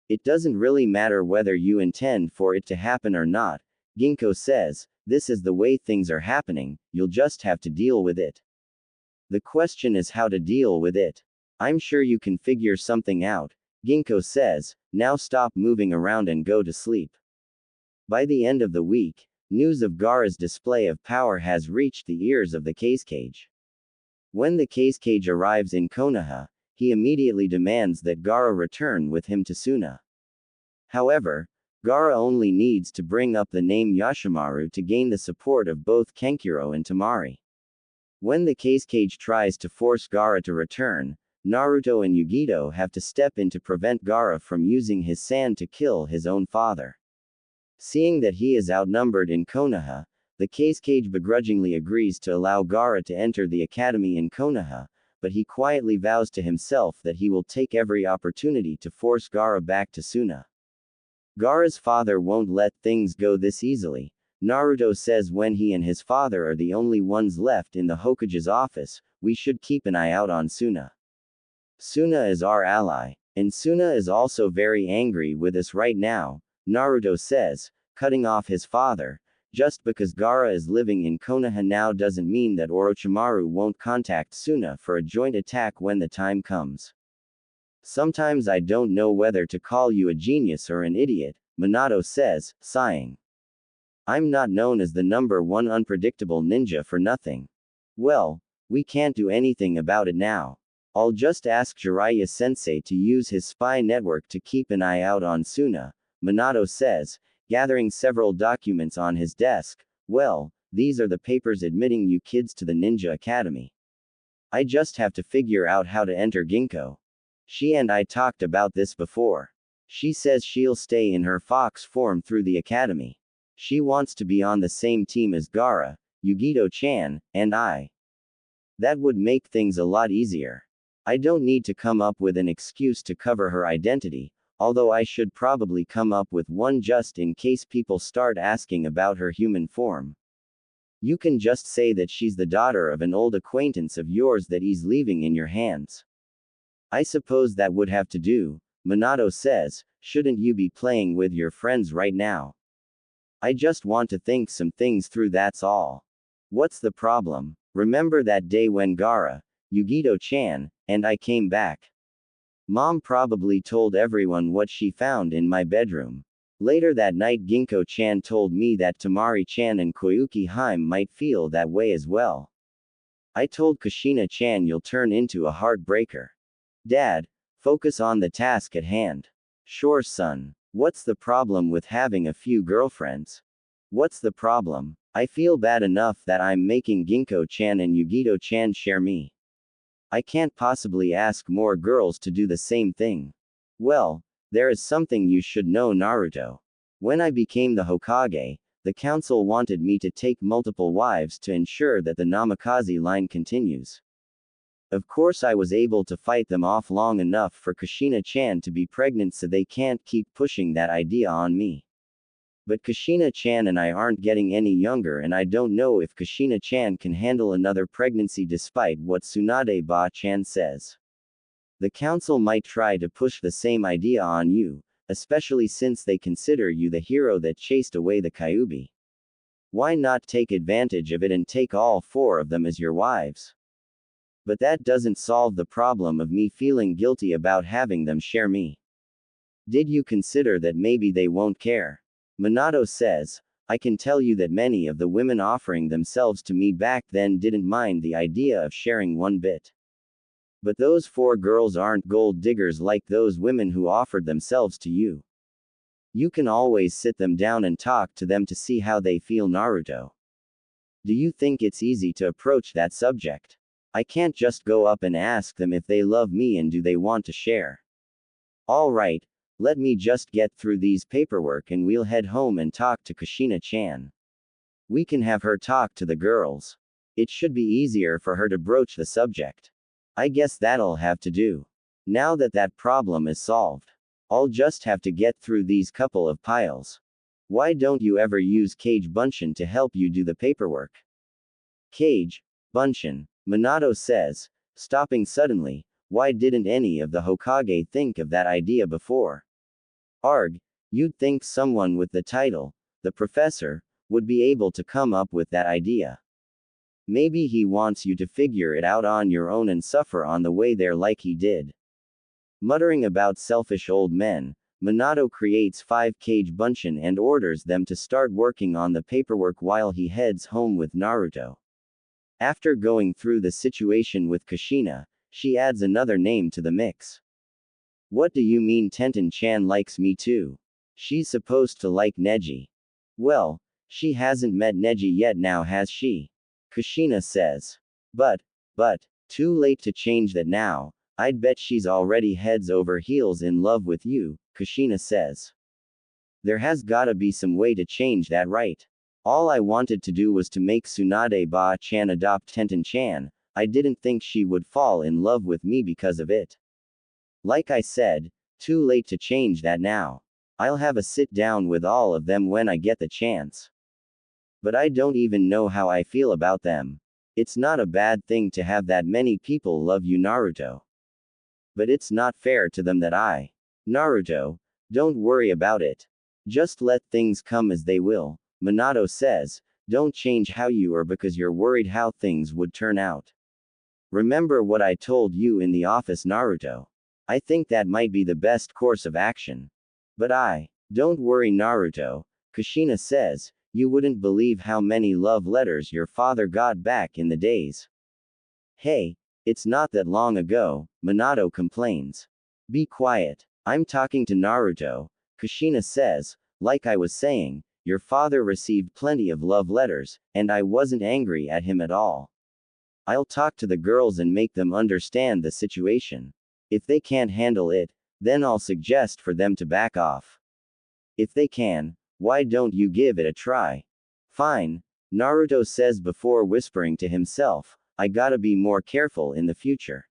It doesn't really matter whether you intend for it to happen or not, Ginkgo says, this is the way things are happening, you'll just have to deal with it. The question is how to deal with it. I'm sure you can figure something out, Ginkgo says, now stop moving around and go to sleep. By the end of the week, news of Gaara's display of power has reached the ears of the case cage. When the cage arrives in Konoha, he immediately demands that Gaara return with him to Suna. However, Gaara only needs to bring up the name Yashimaru to gain the support of both Kenkuro and Tamari. When the cage tries to force Gaara to return, Naruto and Yugito have to step in to prevent Gaara from using his sand to kill his own father. Seeing that he is outnumbered in Konoha, the cage begrudgingly agrees to allow Gaara to enter the academy in Konoha, but he quietly vows to himself that he will take every opportunity to force Gaara back to Suna. Gaara's father won't let things go this easily. Naruto says when he and his father are the only ones left in the Hokage's office, we should keep an eye out on Suna. Suna is our ally, and Suna is also very angry with us right now, Naruto says, cutting off his father. Just because Gaara is living in Konoha now doesn't mean that Orochimaru won't contact Suna for a joint attack when the time comes. Sometimes I don't know whether to call you a genius or an idiot, Minato says, sighing. I'm not known as the #1 unpredictable ninja for nothing. Well, we can't do anything about it now. I'll just ask Jiraiya sensei to use his spy network to keep an eye out on Suna, Minato says, gathering several documents on his desk. Well, these are the papers admitting you kids to the Ninja Academy. I just have to figure out how to enter Ginkgo. She and I talked about this before. She says she'll stay in her fox form through the academy. She wants to be on the same team as Gaara, Yugito-chan, and I. That would make things a lot easier. I don't need to come up with an excuse to cover her identity, although I should probably come up with one just in case people start asking about her human form. You can just say that she's the daughter of an old acquaintance of yours that he's leaving in your hands. I suppose that would have to do, Minato says. Shouldn't you be playing with your friends right now? I just want to think some things through, that's all. What's the problem? Remember that day when Gaara, Yugito-chan, and I came back? Mom probably told everyone what she found in my bedroom. Later that night Ginkgo-chan told me that Tamari-chan and Koyuki-hime might feel that way as well. I told Kushina-chan you'll turn into a heartbreaker. Dad, focus on the task at hand. Sure son. What's the problem with having a few girlfriends? What's the problem? I feel bad enough that I'm making Ginkgo-chan and Yugito-chan share me. I can't possibly ask more girls to do the same thing. Well, there is something you should know, Naruto. When I became the Hokage, the council wanted me to take multiple wives to ensure that the Namikaze line continues. Of course I was able to fight them off long enough for Kushina-chan to be pregnant, so they can't keep pushing that idea on me. But Kushina-chan and I aren't getting any younger, and I don't know if Kushina-chan can handle another pregnancy despite what Tsunade-ba-chan says. The council might try to push the same idea on you, especially since they consider you the hero that chased away the Kyuubi. Why not take advantage of it and take all 4 of them as your wives? But that doesn't solve the problem of me feeling guilty about having them share me. Did you consider that maybe they won't care? Minato says, I can tell you that many of the women offering themselves to me back then didn't mind the idea of sharing one bit. But those 4 girls aren't gold diggers like those women who offered themselves to you. You can always sit them down and talk to them to see how they feel, Naruto. Do you think it's easy to approach that subject? I can't just go up and ask them if they love me and do they want to share. Alright, let me just get through these paperwork and we'll head home and talk to Kushina-chan. We can have her talk to the girls. It should be easier for her to broach the subject. I guess that'll have to do. Now that that problem is solved, I'll just have to get through these couple of piles. Why don't you ever use Kage Bunshin to help you do the paperwork? Kage Bunshin, Minato says, stopping suddenly. Why didn't any of the Hokage think of that idea before? Arg, you'd think someone with the title, the professor, would be able to come up with that idea. Maybe he wants you to figure it out on your own and suffer on the way there like he did. Muttering about selfish old men, Minato creates 5 Kage Bunshin and orders them to start working on the paperwork while he heads home with Naruto. After going through the situation with Kushina, she adds another name to the mix. What do you mean Tenten-chan likes me too? She's supposed to like Neji. Well, she hasn't met Neji yet now, has she? Kushina says. But, too late to change that now. I'd bet she's already heads over heels in love with you, Kushina says. There has gotta be some way to change that, right? All I wanted to do was to make Tsunade-ba-chan adopt Tenten-chan. I didn't think she would fall in love with me because of it. Like I said, too late to change that now. I'll have a sit down with all of them when I get the chance. But I don't even know how I feel about them. It's not a bad thing to have that many people love you, Naruto. But it's not fair to them that Naruto, don't worry about it. Just let things come as they will, Minato says. Don't change how you are because you're worried how things would turn out. Remember what I told you in the office, Naruto. I think that might be the best course of action. But don't worry, Naruto, Kushina says. You wouldn't believe how many love letters your father got back in the days. Hey, it's not that long ago, Minato complains. Be quiet. I'm talking to Naruto, Kushina says. Like I was saying, your father received plenty of love letters, and I wasn't angry at him at all. I'll talk to the girls and make them understand the situation. If they can't handle it, then I'll suggest for them to back off. If they can, why don't you give it a try? Fine, Naruto says before whispering to himself, I gotta be more careful in the future.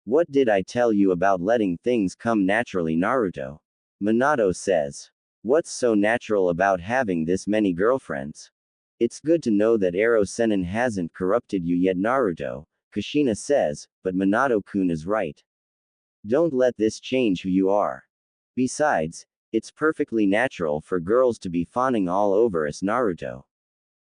What did I tell you about letting things come naturally, Naruto? Minato says. What's so natural about having this many girlfriends? It's good to know that Ero-Sennin hasn't corrupted you yet, Naruto, Kushina says, but Minato-kun is right. Don't let this change who you are. Besides, it's perfectly natural for girls to be fawning all over us, Naruto.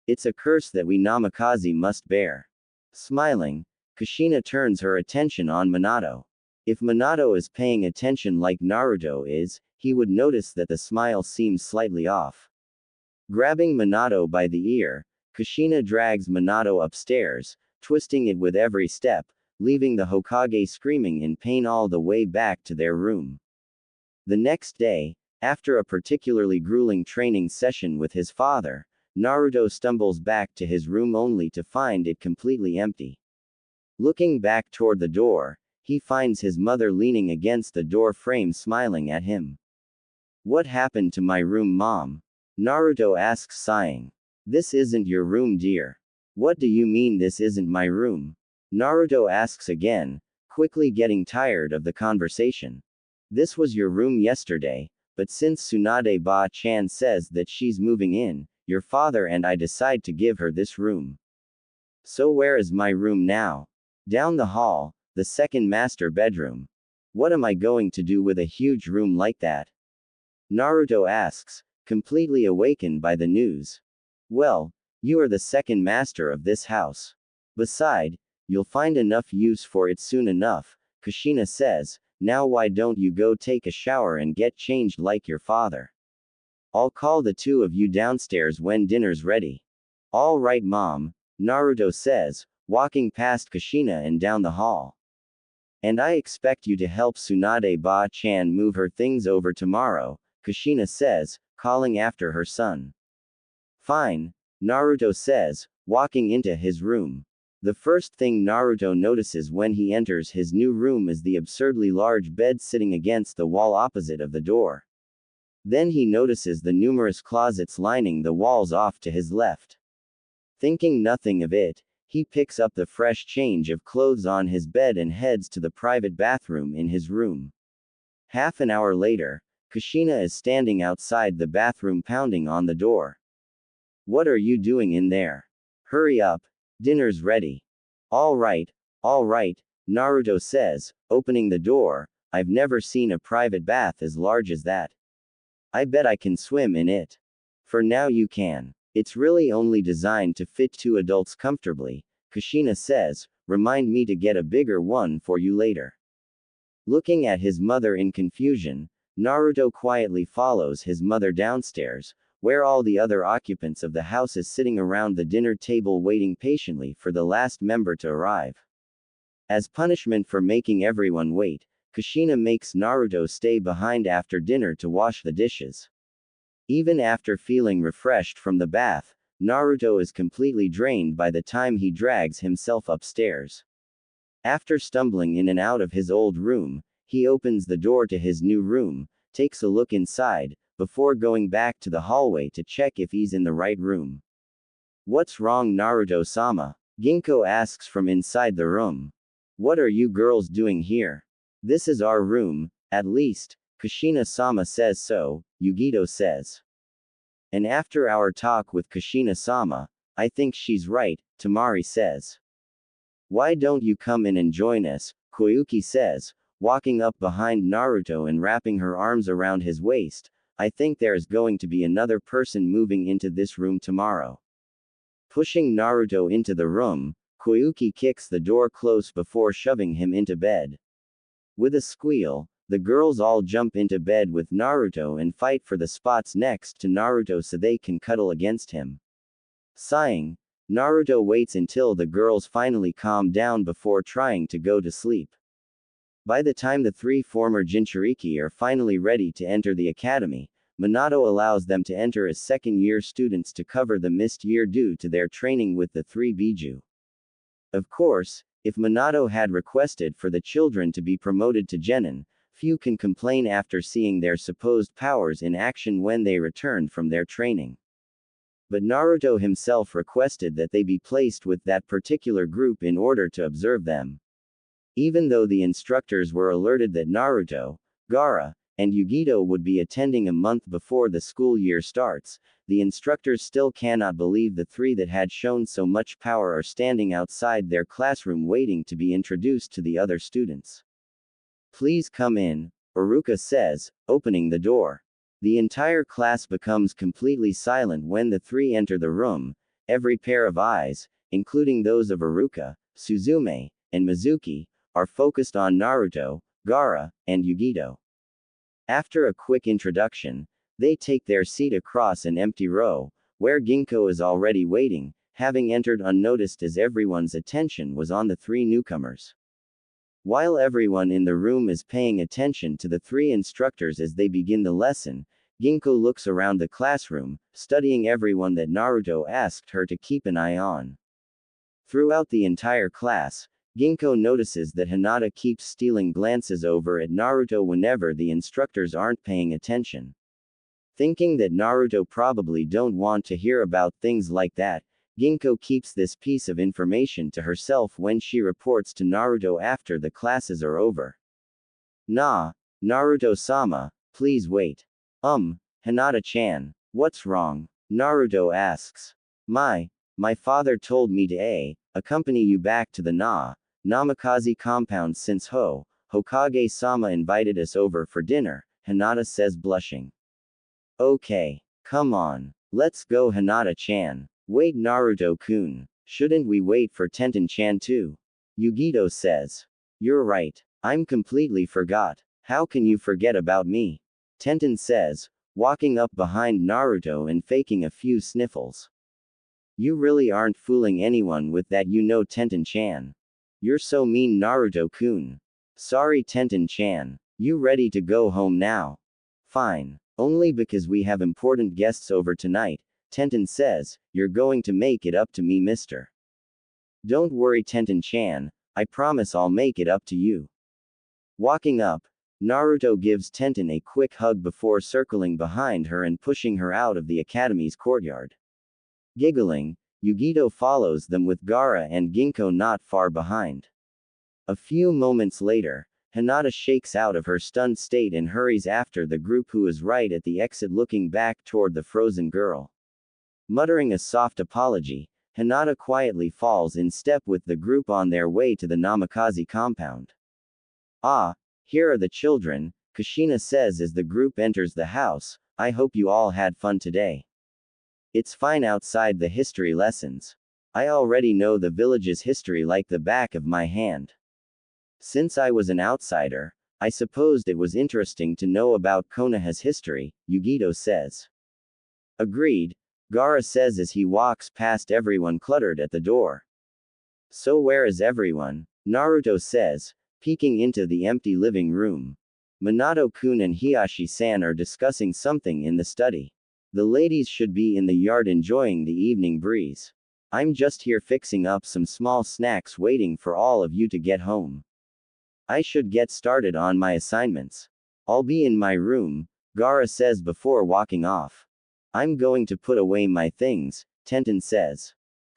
It's a curse that we Namikaze must bear. Smiling, Kushina turns her attention on Minato. If Minato is paying attention like Naruto is, he would notice that the smile seems slightly off. Grabbing Minato by the ear, Kushina drags Minato upstairs, twisting it with every step, leaving the Hokage screaming in pain all the way back to their room. The next day, after a particularly grueling training session with his father, Naruto stumbles back to his room only to find it completely empty. Looking back toward the door, he finds his mother leaning against the door frame smiling at him. What happened to my room, Mom? Naruto asks, sighing. This isn't your room, dear. What do you mean this isn't my room? Naruto asks again, quickly getting tired of the conversation. This was your room yesterday, but since Tsunade-ba-chan says that she's moving in, your father and I decide to give her this room. So where is my room now? Down the hall, the second master bedroom. What am I going to do with a huge room like that? Naruto asks, completely awakened by the news. Well, you are the second master of this house. Beside, you'll find enough use for it soon enough, Kushina says. Now why don't you go take a shower and get changed like your father? I'll call the two of you downstairs when dinner's ready. All right, Mom, Naruto says, walking past Kushina and down the hall. And I expect you to help Tsunade-ba-chan move her things over tomorrow, Kushina says, calling after her son. Fine, Naruto says, walking into his room. The first thing Naruto notices when he enters his new room is the absurdly large bed sitting against the wall opposite of the door. Then he notices the numerous closets lining the walls off to his left. Thinking nothing of it, he picks up the fresh change of clothes on his bed and heads to the private bathroom in his room. Half an hour later, Kushina is standing outside the bathroom pounding on the door. What are you doing in there? Hurry up. Dinner's ready. All right, Naruto says, opening the door. I've never seen a private bath as large as that. I bet I can swim in it. For now you can. It's really only designed to fit two adults comfortably, Kushina says. Remind me to get a bigger one for you later. Looking at his mother in confusion, Naruto quietly follows his mother downstairs, where all the other occupants of the house is sitting around the dinner table waiting patiently for the last member to arrive. As punishment for making everyone wait, Kushina makes Naruto stay behind after dinner to wash the dishes. Even after feeling refreshed from the bath, Naruto is completely drained by the time he drags himself upstairs. After stumbling in and out of his old room, he opens the door to his new room, takes a look inside, before going back to the hallway to check if he's in the right room. "What's wrong, Naruto-sama?" Ginko asks from inside the room. "What are you girls doing here? This is our room, at least, Kushina-sama says so," Yugito says. "And after our talk with Kushina-sama, I think she's right," Tamari says. "Why don't you come in and join us?" Koyuki says, walking up behind Naruto and wrapping her arms around his waist. "I think there's going to be another person moving into this room tomorrow." Pushing Naruto into the room, Koyuki kicks the door close before shoving him into bed. With a squeal, the girls all jump into bed with Naruto and fight for the spots next to Naruto so they can cuddle against him. Sighing, Naruto waits until the girls finally calm down before trying to go to sleep. By the time the three former Jinchuriki are finally ready to enter the academy, Minato allows them to enter as second-year students to cover the missed year due to their training with the three Biju. Of course, if Minato had requested for the children to be promoted to genin, few can complain after seeing their supposed powers in action when they returned from their training. But Naruto himself requested that they be placed with that particular group in order to observe them. Even though the instructors were alerted that Naruto, Gaara, and Yugito would be attending a month before the school year starts, the instructors still cannot believe the three that had shown so much power are standing outside their classroom waiting to be introduced to the other students. "Please come in," Iruka says, opening the door. The entire class becomes completely silent when the three enter the room. Every pair of eyes, including those of Iruka, Suzume, and Mizuki, are focused on Naruto, Gaara, and Yugito. After a quick introduction, they take their seat across an empty row, where Ginko is already waiting, having entered unnoticed as everyone's attention was on the three newcomers. While everyone in the room is paying attention to the three instructors as they begin the lesson, Ginko looks around the classroom, studying everyone that Naruto asked her to keep an eye on. Throughout the entire class, Ginko notices that Hinata keeps stealing glances over at Naruto whenever the instructors aren't paying attention. Thinking that Naruto probably don't want to hear about things like that, Ginko keeps this piece of information to herself when she reports to Naruto after the classes are over. Naruto-sama, please wait. Hinata-chan, what's wrong? Naruto asks. My father told me to accompany you back to the Namikaze compound since Hokage-sama invited us over for dinner, Hinata says blushing. Okay, come on. Let's go, Hinata-chan. Wait, Naruto-kun. Shouldn't we wait for Tenten-chan too? Yugito says. You're right. I'm completely forgot. How can you forget about me? Tenten says, walking up behind Naruto and faking a few sniffles. You really aren't fooling anyone with that, you know, Tenten-chan. You're so mean, Naruto-kun. Sorry, Tenten-chan. You ready to go home now? Fine. Only because we have important guests over tonight, Tenten says. You're going to make it up to me, mister. Don't worry, Tenten-chan. I promise I'll make it up to you. Walking up, Naruto gives Tenten a quick hug before circling behind her and pushing her out of the academy's courtyard. Giggling, Yugito follows them with Gaara and Ginko not far behind. A few moments later, Hinata shakes out of her stunned state and hurries after the group, who is right at the exit looking back toward the frozen girl. Muttering a soft apology, Hinata quietly falls in step with the group on their way to the Namikaze compound. Ah, here are the children, Kushina says as the group enters the house. I hope you all had fun today. It's fine outside the history lessons. I already know the village's history like the back of my hand. Since I was an outsider, I supposed it was interesting to know about Konoha's history, Yugito says. Agreed, Gaara says as he walks past everyone cluttered at the door. So where is everyone? Naruto says, peeking into the empty living room. Minato-kun and Hiyashi-san are discussing something in the study. The ladies should be in the yard enjoying the evening breeze. I'm just here fixing up some small snacks waiting for all of you to get home. I should get started on my assignments. I'll be in my room, Gaara says before walking off. I'm going to put away my things, Tenten says.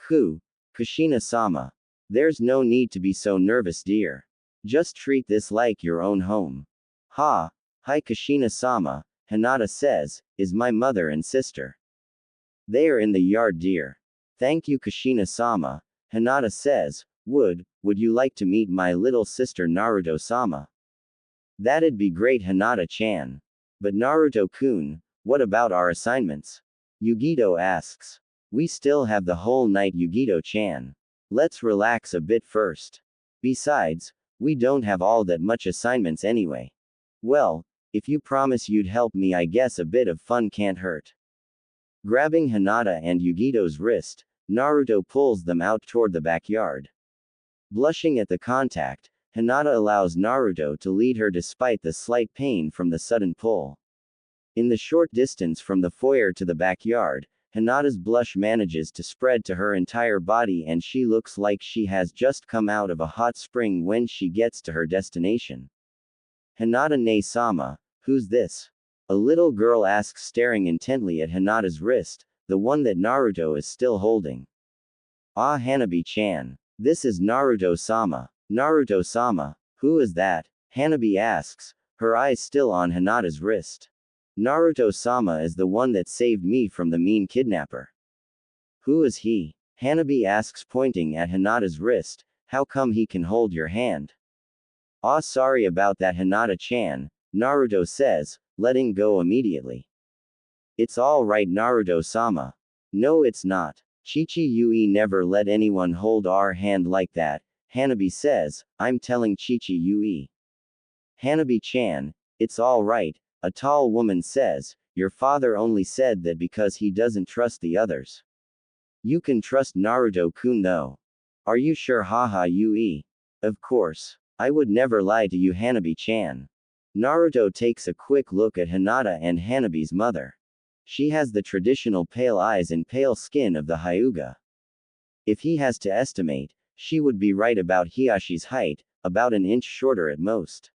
Kushina-sama. There's no need to be so nervous, dear. Just treat this like your own home. Hi Kushina-sama, Hinata says, is my mother and sister. They are in the yard, dear. Thank you, Kushina-sama, Hinata says. Would you like to meet my little sister Naruto-sama? That'd be great, Hinata-chan. But Naruto-kun, what about our assignments? Yugito asks. We still have the whole night, Yugito-chan. Let's relax a bit first. Besides, we don't have all that much assignments anyway. Well, if you promise you'd help me, I guess a bit of fun can't hurt. Grabbing Hinata and Yugito's wrist, Naruto pulls them out toward the backyard. Blushing at the contact, Hinata allows Naruto to lead her despite the slight pain from the sudden pull. In the short distance from the foyer to the backyard, Hinata's blush manages to spread to her entire body and she looks like she has just come out of a hot spring when she gets to her destination. Hinata-ne-sama, who's this? A little girl asks, staring intently at Hinata's wrist, the one that Naruto is still holding. Ah, Hanabi-chan. This is Naruto-sama. Naruto-sama, who is that? Hanabi asks, her eyes still on Hinata's wrist. Naruto-sama is the one that saved me from the mean kidnapper. Who is he? Hanabi asks, pointing at Hinata's wrist. How come he can hold your hand? Ah, sorry about that, Hinata-chan, Naruto says, letting go immediately. It's all right, Naruto-sama. No, it's not. Chichi-Yui never let anyone hold our hand like that, Hanabi says. I'm telling Chichi-Yui. Hanabi-chan, it's all right, a tall woman says. Your father only said that because he doesn't trust the others. You can trust Naruto-kun though. Are you sure? Haha, Yui. Of course. I would never lie to you, Hanabi-chan. Naruto takes a quick look at Hinata and Hanabi's mother. She has the traditional pale eyes and pale skin of the Hyuga. If he has to estimate, she would be right about Hiyashi's height, about an inch shorter at most.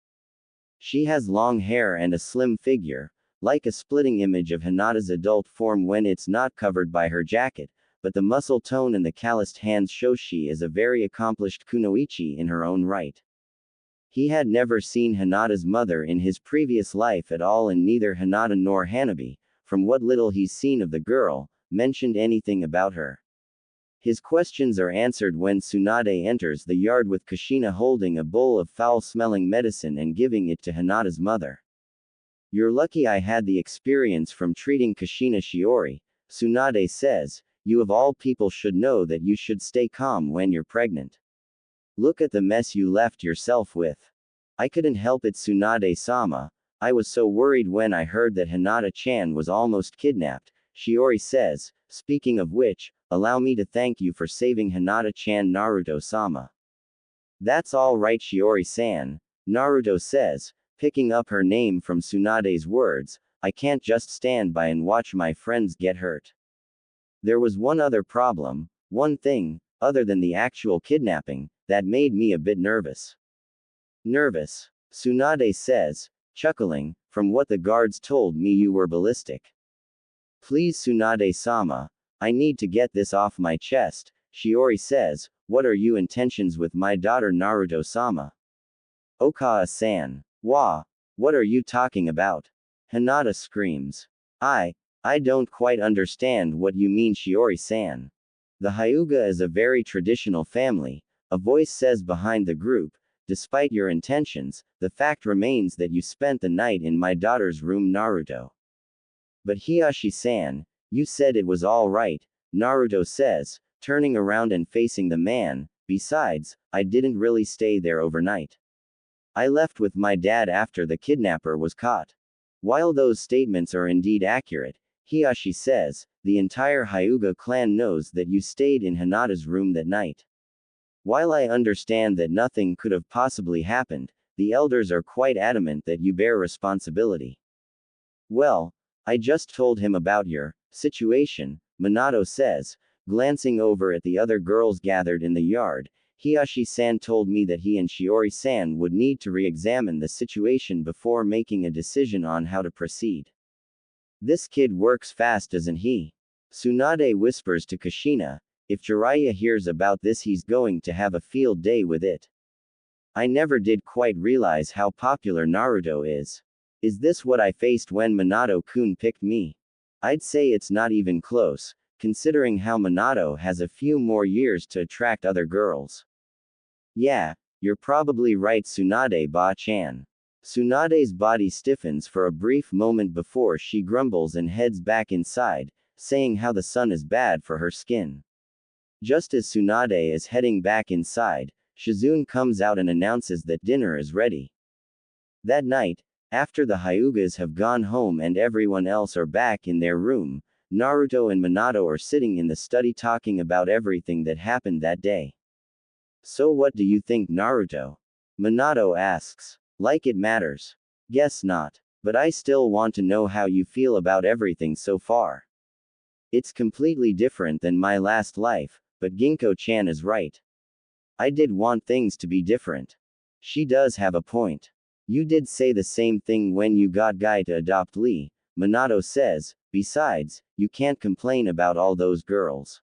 She has long hair and a slim figure, like a splitting image of Hinata's adult form when it's not covered by her jacket, but the muscle tone and the calloused hands show she is a very accomplished kunoichi in her own right. He had never seen Hinata's mother in his previous life at all, and neither Hinata nor Hanabi, from what little he's seen of the girl, mentioned anything about her. His questions are answered when Tsunade enters the yard with Kushina holding a bowl of foul-smelling medicine and giving it to Hinata's mother. You're lucky I had the experience from treating Kushina Shiori, Tsunade says. You of all people should know that you should stay calm when you're pregnant. Look at the mess you left yourself with. I couldn't help it, Tsunade-sama. I was so worried when I heard that Hinata-chan was almost kidnapped, Shiori says. Speaking of which, allow me to thank you for saving Hinata-chan, Naruto-sama. That's all right, Shiori-san, Naruto says, picking up her name from Tsunade's words. I can't just stand by and watch my friends get hurt. There was one other problem, one thing, other than the actual kidnapping, that made me a bit nervous. Nervous? Tsunade says, chuckling. From what the guards told me, you were ballistic. Please, Tsunade-sama, I need to get this off my chest, Shiori says. What are your intentions with my daughter Naruto-sama? Okawa-san. What are you talking about? Hinata screams. I don't quite understand what you mean, Shiori-san. The Hyuga is a very traditional family, a voice says behind the group. Despite your intentions, the fact remains that you spent the night in my daughter's room, Naruto. But Hiyashi-san, you said it was all right, Naruto says, turning around and facing the man. Besides, I didn't really stay there overnight. I left with my dad after the kidnapper was caught. While those statements are indeed accurate, Hiyashi says, the entire Hyuga clan knows that you stayed in Hinata's room that night. While I understand that nothing could have possibly happened, the elders are quite adamant that you bear responsibility. Well, I just told him about your situation, Minato says, glancing over at the other girls gathered in the yard. Hiyashi-san told me that he and Shiori-san would need to re-examine the situation before making a decision on how to proceed. This kid works fast, doesn't he? Tsunade whispers to Kushina, if Jiraiya hears about this he's going to have a field day with it. I never did quite realize how popular Naruto is. Is this what I faced when Minato-kun picked me? I'd say it's not even close, considering how Minato has a few more years to attract other girls. Yeah, you're probably right, Tsunade-ba-chan. Tsunade's body stiffens for a brief moment before she grumbles and heads back inside, saying how the sun is bad for her skin. Just as Tsunade is heading back inside, Shizune comes out and announces that dinner is ready. That night, after the Hyugas have gone home and everyone else are back in their room, Naruto and Minato are sitting in the study talking about everything that happened that day. So what do you think, Naruto? Minato asks. Like it matters. Guess not. But I still want to know how you feel about everything so far. It's completely different than my last life, but Ginko-chan is right. I did want things to be different. She does have a point. You did say the same thing when you got Guy to adopt Lee, Minato says. Besides, you can't complain about all those girls.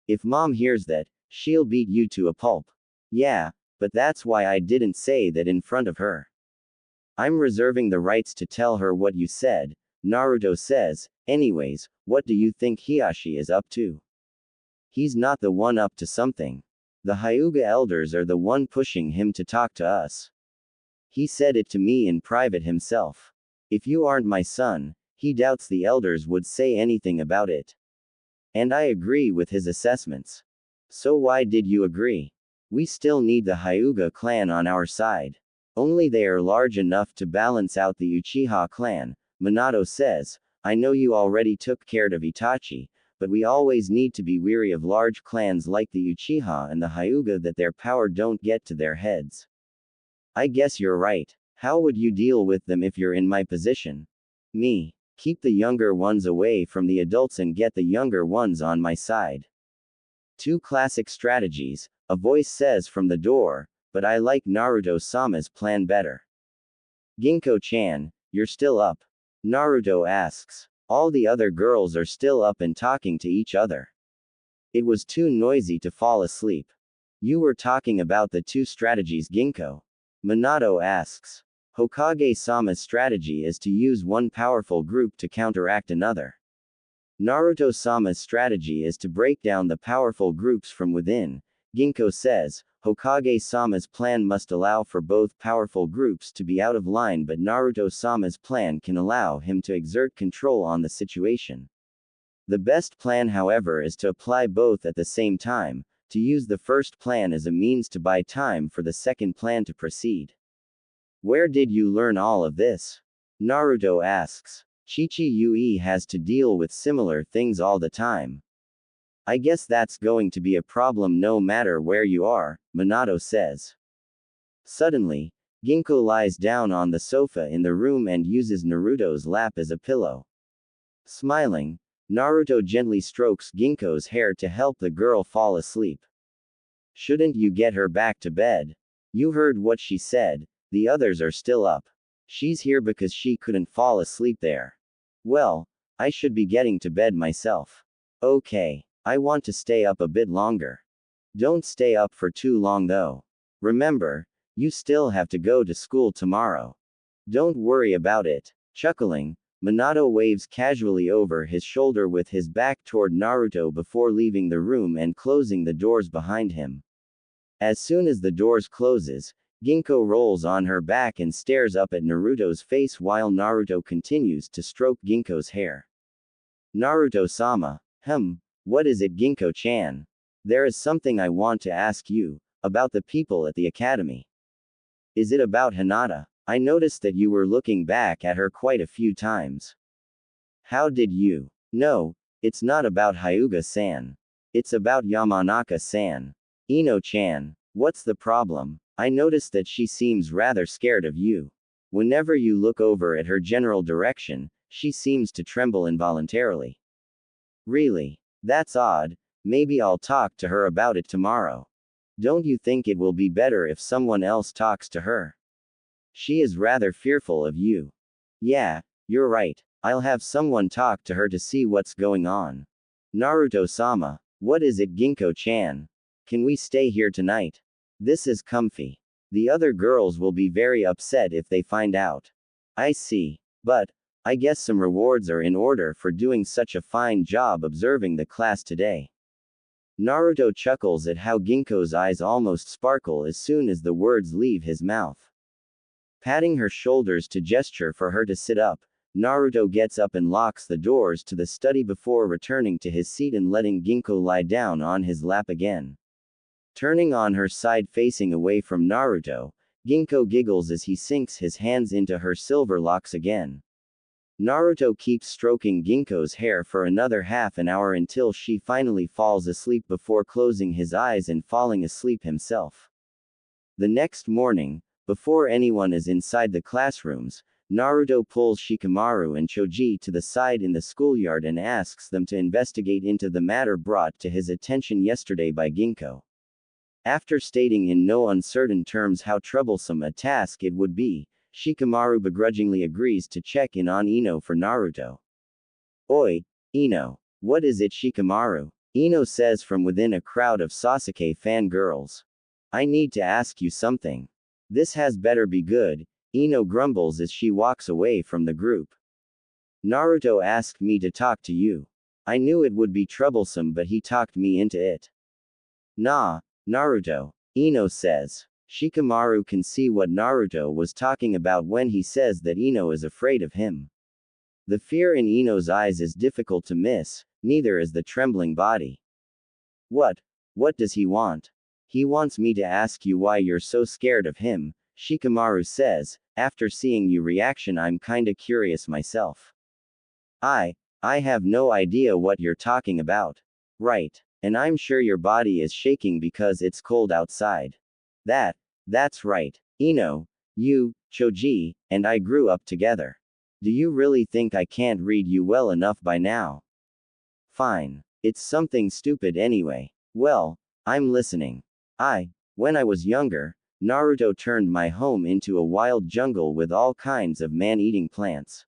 If mom hears that, she'll beat you to a pulp. Yeah, but that's why I didn't say that in front of her. I'm reserving the rights to tell her what you said, Naruto says. Anyways, what do you think Hiyashi is up to? He's not the one up to something. The Hyuga elders are the one pushing him to talk to us. He said it to me in private himself. If you aren't my son, he doubts the elders would say anything about it. And I agree with his assessments. So why did you agree? We still need the Hyuga clan on our side. Only they are large enough to balance out the Uchiha clan, Minato says. I know you already took care of Itachi, but we always need to be wary of large clans like the Uchiha and the Hyuga that their power don't get to their heads. I guess you're right. How would you deal with them if you're in my position? Me. Keep the younger ones away from the adults and get the younger ones on my side. Two classic strategies, a voice says from the door, but I like Naruto-sama's plan better. Ginko-chan, you're still up? Naruto asks. All the other girls are still up and talking to each other. It was too noisy to fall asleep. You were talking about the two strategies, Ginko? Minato asks. Hokage-sama's strategy is to use one powerful group to counteract another. Naruto-sama's strategy is to break down the powerful groups from within, Ginko says. Hokage-sama's plan must allow for both powerful groups to be out of line, but Naruto-sama's plan can allow him to exert control on the situation. The best plan, however, is to apply both at the same time, to use the first plan as a means to buy time for the second plan to proceed. Where did you learn all of this? Naruto asks. Chi-Chi-Yui has to deal with similar things all the time. I guess that's going to be a problem no matter where you are, Minato says. Suddenly, Ginko lies down on the sofa in the room and uses Naruto's lap as a pillow. Smiling, Naruto gently strokes Ginko's hair to help the girl fall asleep. Shouldn't you get her back to bed? You heard what she said, the others are still up. She's here because she couldn't fall asleep there. Well, I should be getting to bed myself. Okay. I want to stay up a bit longer. Don't stay up for too long though. Remember, you still have to go to school tomorrow. Don't worry about it. Chuckling, Minato waves casually over his shoulder with his back toward Naruto before leaving the room and closing the doors behind him. As soon as the doors closes, Ginko rolls on her back and stares up at Naruto's face while Naruto continues to stroke Ginko's hair. Naruto-sama, what is it, Ginko-chan? There is something I want to ask you, about the people at the academy. Is it about Hinata? I noticed that you were looking back at her quite a few times. How did you? No, it's not about Hyuga-san. It's about Yamanaka-san. Ino-chan. What's the problem? I noticed that she seems rather scared of you. Whenever you look over at her general direction, she seems to tremble involuntarily. Really? That's odd. Maybe I'll talk to her about it tomorrow. Don't you think it will be better if someone else talks to her? She is rather fearful of you. Yeah, you're right. I'll have someone talk to her to see what's going on. Naruto-sama. What is it, Ginkgo-chan? Can we stay here tonight? This is comfy. The other girls will be very upset if they find out. I see. But, I guess some rewards are in order for doing such a fine job observing the class today. Naruto chuckles at how Ginkgo's eyes almost sparkle as soon as the words leave his mouth. Patting her shoulders to gesture for her to sit up, Naruto gets up and locks the doors to the study before returning to his seat and letting Ginkgo lie down on his lap again. Turning on her side facing away from Naruto, Ginkgo giggles as he sinks his hands into her silver locks again. Naruto keeps stroking Ginkgo's hair for another half an hour until she finally falls asleep before closing his eyes and falling asleep himself. The next morning, before anyone is inside the classrooms, Naruto pulls Shikamaru and Choji to the side in the schoolyard and asks them to investigate into the matter brought to his attention yesterday by Ginkgo. After stating in no uncertain terms how troublesome a task it would be, Shikamaru begrudgingly agrees to check in on Ino for Naruto. Oi, Ino. What is it, Shikamaru? Ino says from within a crowd of Sasuke fangirls. I need to ask you something. This has better be good, Ino grumbles as she walks away from the group. Naruto asked me to talk to you. I knew it would be troublesome, but he talked me into it. Nah, Naruto, Ino says. Shikamaru can see what Naruto was talking about when he says that Ino is afraid of him. The fear in Ino's eyes is difficult to miss, neither is the trembling body. What does he want? He wants me to ask you why you're so scared of him, Shikamaru says. After seeing your reaction, I'm kinda curious myself. I have no idea what you're talking about. Right. And I'm sure your body is shaking because it's cold outside. That's right. Ino, you, Choji, and I grew up together. Do you really think I can't read you well enough by now? Fine. It's something stupid anyway. Well, I'm listening. When I was younger, Naruto turned my home into a wild jungle with all kinds of man-eating plants.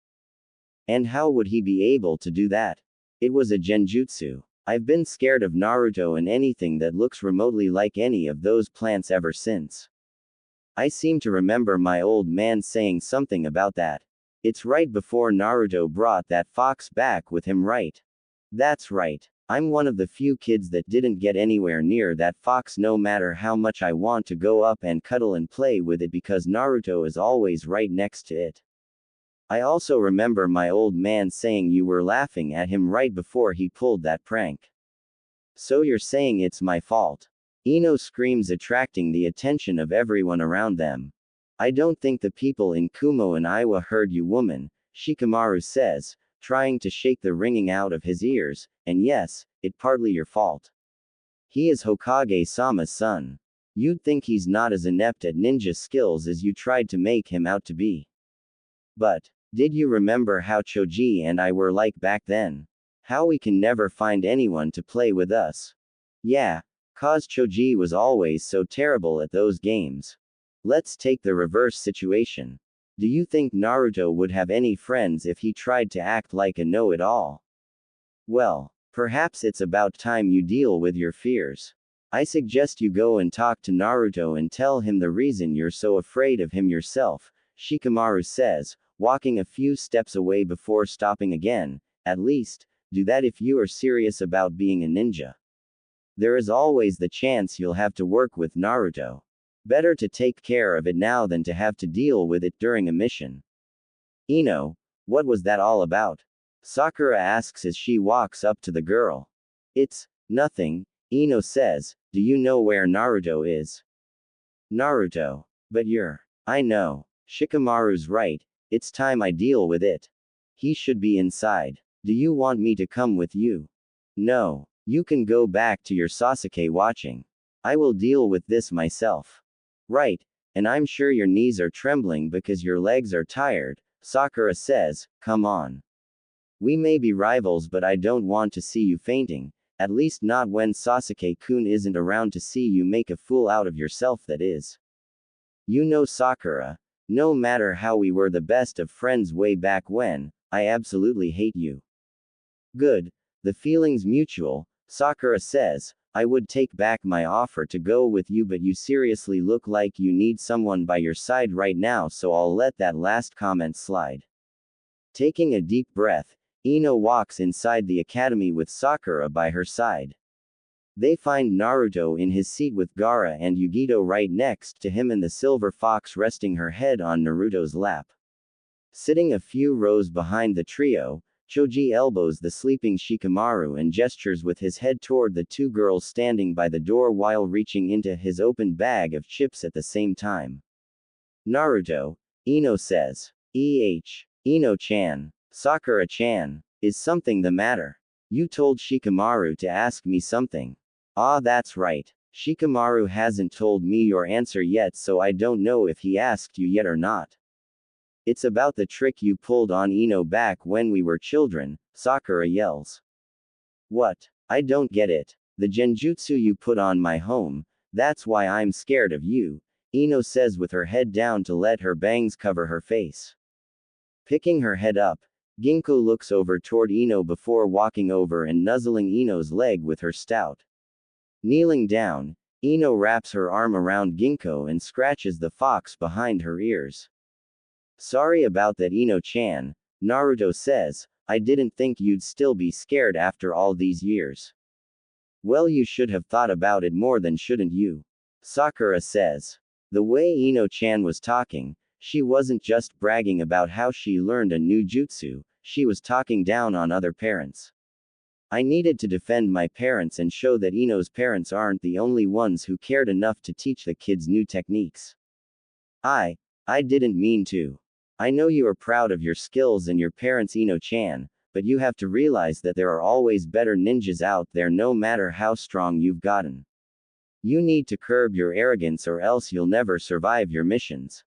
And how would he be able to do that? It was a genjutsu. I've been scared of Naruto and anything that looks remotely like any of those plants ever since. I seem to remember my old man saying something about that. It's right before Naruto brought that fox back with him, right? That's right. I'm one of the few kids that didn't get anywhere near that fox no matter how much I want to go up and cuddle and play with it because Naruto is always right next to it. I also remember my old man saying you were laughing at him right before he pulled that prank. So you're saying it's my fault? Ino screams, attracting the attention of everyone around them. I don't think the people in Kumo and Iwa heard you, woman, Shikamaru says, trying to shake the ringing out of his ears, and yes, it's partly your fault. He is Hokage-sama's son. You'd think he's not as inept at ninja skills as you tried to make him out to be. But, did you remember how Choji and I were like back then? How we can never find anyone to play with us? Yeah, 'cause Choji was always so terrible at those games. Let's take the reverse situation. Do you think Naruto would have any friends if he tried to act like a know-it-all? Well, perhaps it's about time you deal with your fears. I suggest you go and talk to Naruto and tell him the reason you're so afraid of him yourself, Shikamaru says, walking a few steps away before stopping again. At least, do that if you are serious about being a ninja. There is always the chance you'll have to work with Naruto. Better to take care of it now than to have to deal with it during a mission. Ino, what was that all about? Sakura asks as she walks up to the girl. It's nothing, Ino says. Do you know where Naruto is? Naruto. But I know. Shikamaru's right. It's time I deal with it. He should be inside. Do you want me to come with you? No. You can go back to your Sasuke watching. I will deal with this myself. Right, and I'm sure your knees are trembling because your legs are tired, Sakura says, come on. We may be rivals, but I don't want to see you fainting, at least not when Sasuke-kun isn't around to see you make a fool out of yourself, that is. You know, Sakura, no matter how we were the best of friends way back when, I absolutely hate you. Good, the feeling's mutual, Sakura says. I would take back my offer to go with you, but you seriously look like you need someone by your side right now, so I'll let that last comment slide. Taking a deep breath, Ino walks inside the academy with Sakura by her side. They find Naruto in his seat with Gaara and Yugito right next to him, and the silver fox resting her head on Naruto's lap. Sitting a few rows behind the trio, Choji elbows the sleeping Shikamaru and gestures with his head toward the two girls standing by the door while reaching into his open bag of chips at the same time. Naruto, Ino says. Ino-chan, Sakura-chan, is something the matter? You told Shikamaru to ask me something. Ah, that's right. Shikamaru hasn't told me your answer yet, so I don't know if he asked you yet or not. It's about the trick you pulled on Ino back when we were children, Sakura yells. What? I don't get it. The genjutsu you put on my home, that's why I'm scared of you, Ino says with her head down to let her bangs cover her face. Picking her head up, Ginkgo looks over toward Ino before walking over and nuzzling Ino's leg with her stout. Kneeling down, Ino wraps her arm around Ginkgo and scratches the fox behind her ears. Sorry about that, Ino-chan, Naruto says. I didn't think you'd still be scared after all these years. Well, you should have thought about it more than, shouldn't you? Sakura says. The way Ino-chan was talking, she wasn't just bragging about how she learned a new jutsu, she was talking down on other parents. I needed to defend my parents and show that Ino's parents aren't the only ones who cared enough to teach the kids new techniques. I didn't mean to. I know you are proud of your skills and your parents, Ino-chan, but you have to realize that there are always better ninjas out there no matter how strong you've gotten. You need to curb your arrogance or else you'll never survive your missions.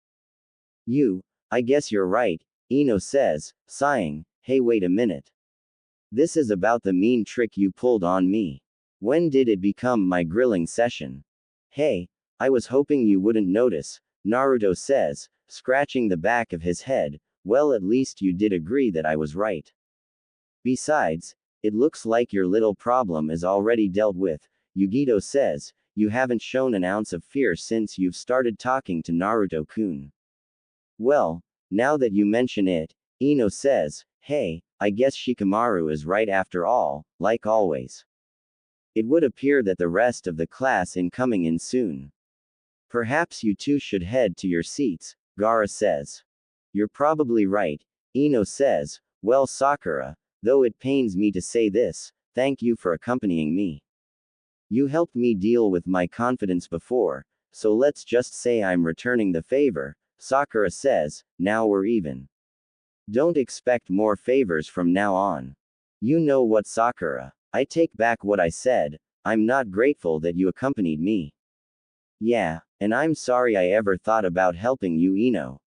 I guess you're right, Ino says, sighing. Hey, wait a minute. This is about the mean trick you pulled on me. When did it become my grilling session? Hey, I was hoping you wouldn't notice, Naruto says, scratching the back of his head. Well, at least you did agree that I was right. Besides, it looks like your little problem is already dealt with, Yugito says. You haven't shown an ounce of fear since you've started talking to Naruto-kun. Well, now that you mention it, Ino says, hey, I guess Shikamaru is right after all, like always. It would appear that the rest of the class is coming in soon. Perhaps you two should head to your seats, Gaara says. You're probably right, Ino says. Well, Sakura, though it pains me to say this, thank you for accompanying me. You helped me deal with my confidence before, so let's just say I'm returning the favor, Sakura says. Now we're even. Don't expect more favors from now on. You know what, Sakura? I take back what I said. I'm not grateful that you accompanied me. Yeah, and I'm sorry I ever thought about helping you, Ino.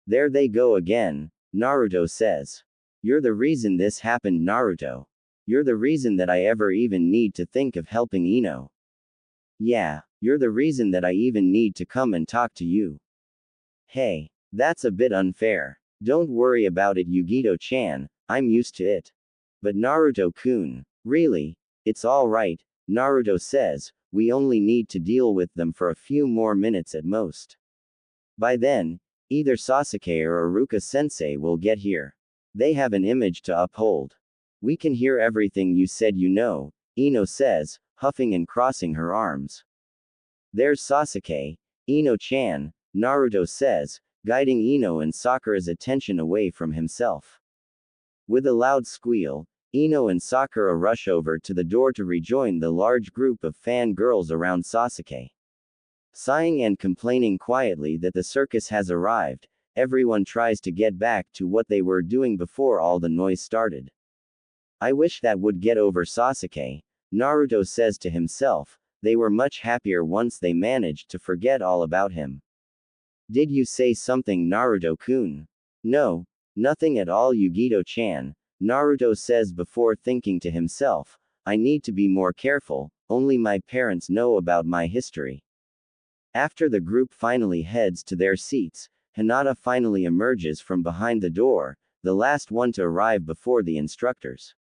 There they go again, Naruto says. You're the reason this happened, Naruto. You're the reason that I ever even need to think of helping Ino. Yeah, you're the reason that I even need to come and talk to you. Hey, that's a bit unfair. Don't worry about it, Yugito-chan, I'm used to it. But Naruto-kun, really? It's alright, Naruto says. We only need to deal with them for a few more minutes at most. By then, either Sasuke or Iruka-sensei will get here. They have an image to uphold. We can hear everything you said, you know, Ino says, huffing and crossing her arms. There's Sasuke, Ino-chan, Naruto says, guiding Ino and Sakura's attention away from himself. With a loud squeal, Ino and Sakura rush over to the door to rejoin the large group of fangirls around Sasuke. Sighing and complaining quietly that the circus has arrived, everyone tries to get back to what they were doing before all the noise started. I wish that would get over Sasuke, Naruto says to himself. They were much happier once they managed to forget all about him. Did you say something, Naruto-kun? No, nothing at all, Yugito-chan, Naruto says before thinking to himself. I need to be more careful, only my parents know about my history. After the group finally heads to their seats, Hinata finally emerges from behind the door, the last one to arrive before the instructors.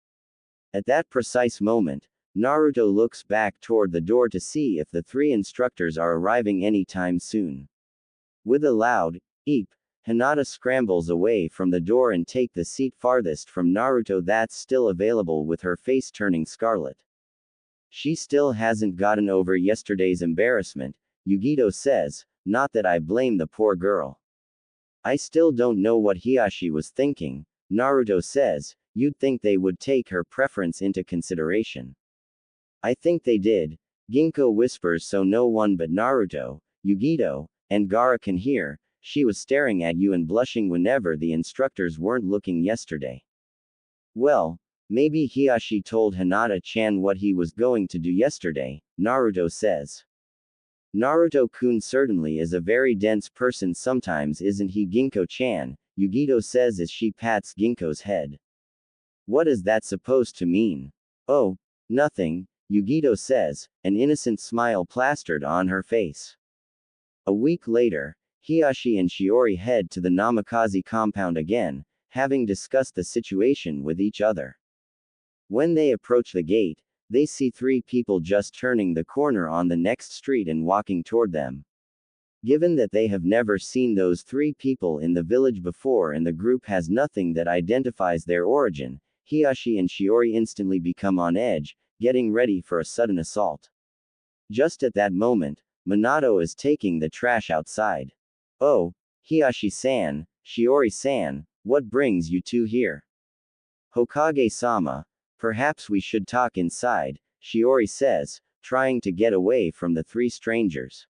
At that precise moment, Naruto looks back toward the door to see if the three instructors are arriving anytime soon. With a loud eep, Hinata scrambles away from the door and takes the seat farthest from Naruto that's still available, with her face turning scarlet. She still hasn't gotten over yesterday's embarrassment, Yugito says. Not that I blame the poor girl. I still don't know what Hiashi was thinking, Naruto says. You'd think they would take her preference into consideration. I think they did, Ginkgo whispers so no one but Naruto, Yugito, and Gaara can hear. She was staring at you and blushing whenever the instructors weren't looking yesterday. Well, maybe Hiashi told Hinata-chan what he was going to do yesterday, Naruto says. Naruto-kun certainly is a very dense person sometimes, isn't he, Ginkgo-chan? Yugito says as she pats Ginkgo's head. What is that supposed to mean? Oh, nothing, Yugito says, an innocent smile plastered on her face. A week later, Hiashi and Shiori head to the Namikaze compound again, having discussed the situation with each other. When they approach the gate, they see three people just turning the corner on the next street and walking toward them. Given that they have never seen those three people in the village before and the group has nothing that identifies their origin, Hiashi and Shiori instantly become on edge, getting ready for a sudden assault. Just at that moment, Minato is taking the trash outside. Oh, Hiashi-san, Shiori-san, what brings you two here? Hokage-sama, perhaps we should talk inside, Shiori says, trying to get away from the three strangers.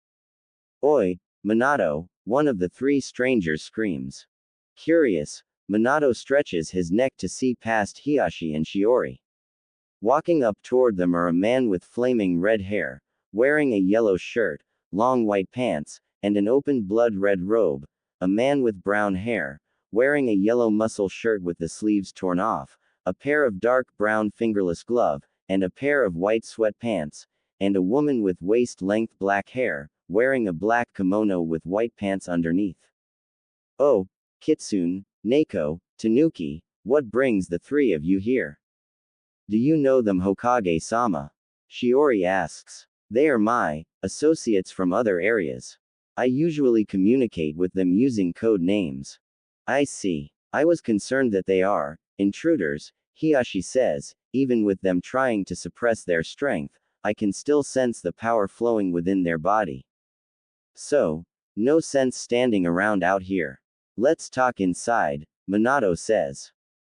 Oi, Minato, one of the three strangers screams. Curious, Minato stretches his neck to see past Hiashi and Shiori. Walking up toward them are a man with flaming red hair, wearing a yellow shirt, long white pants, and an open blood-red robe, a man with brown hair, wearing a yellow muscle shirt with the sleeves torn off, a pair of dark brown fingerless gloves, and a pair of white sweatpants, and a woman with waist-length black hair, wearing a black kimono with white pants underneath. Oh, Kitsune, Neko, Tanuki, what brings the three of you here? Do you know them, Hokage-sama? Shiori asks. They are my associates from other areas. I usually communicate with them using code names. I see. I was concerned that they are intruders, Hiashi says. Even with them trying to suppress their strength, I can still sense the power flowing within their body. So, no sense standing around out here. Let's talk inside, Minato says.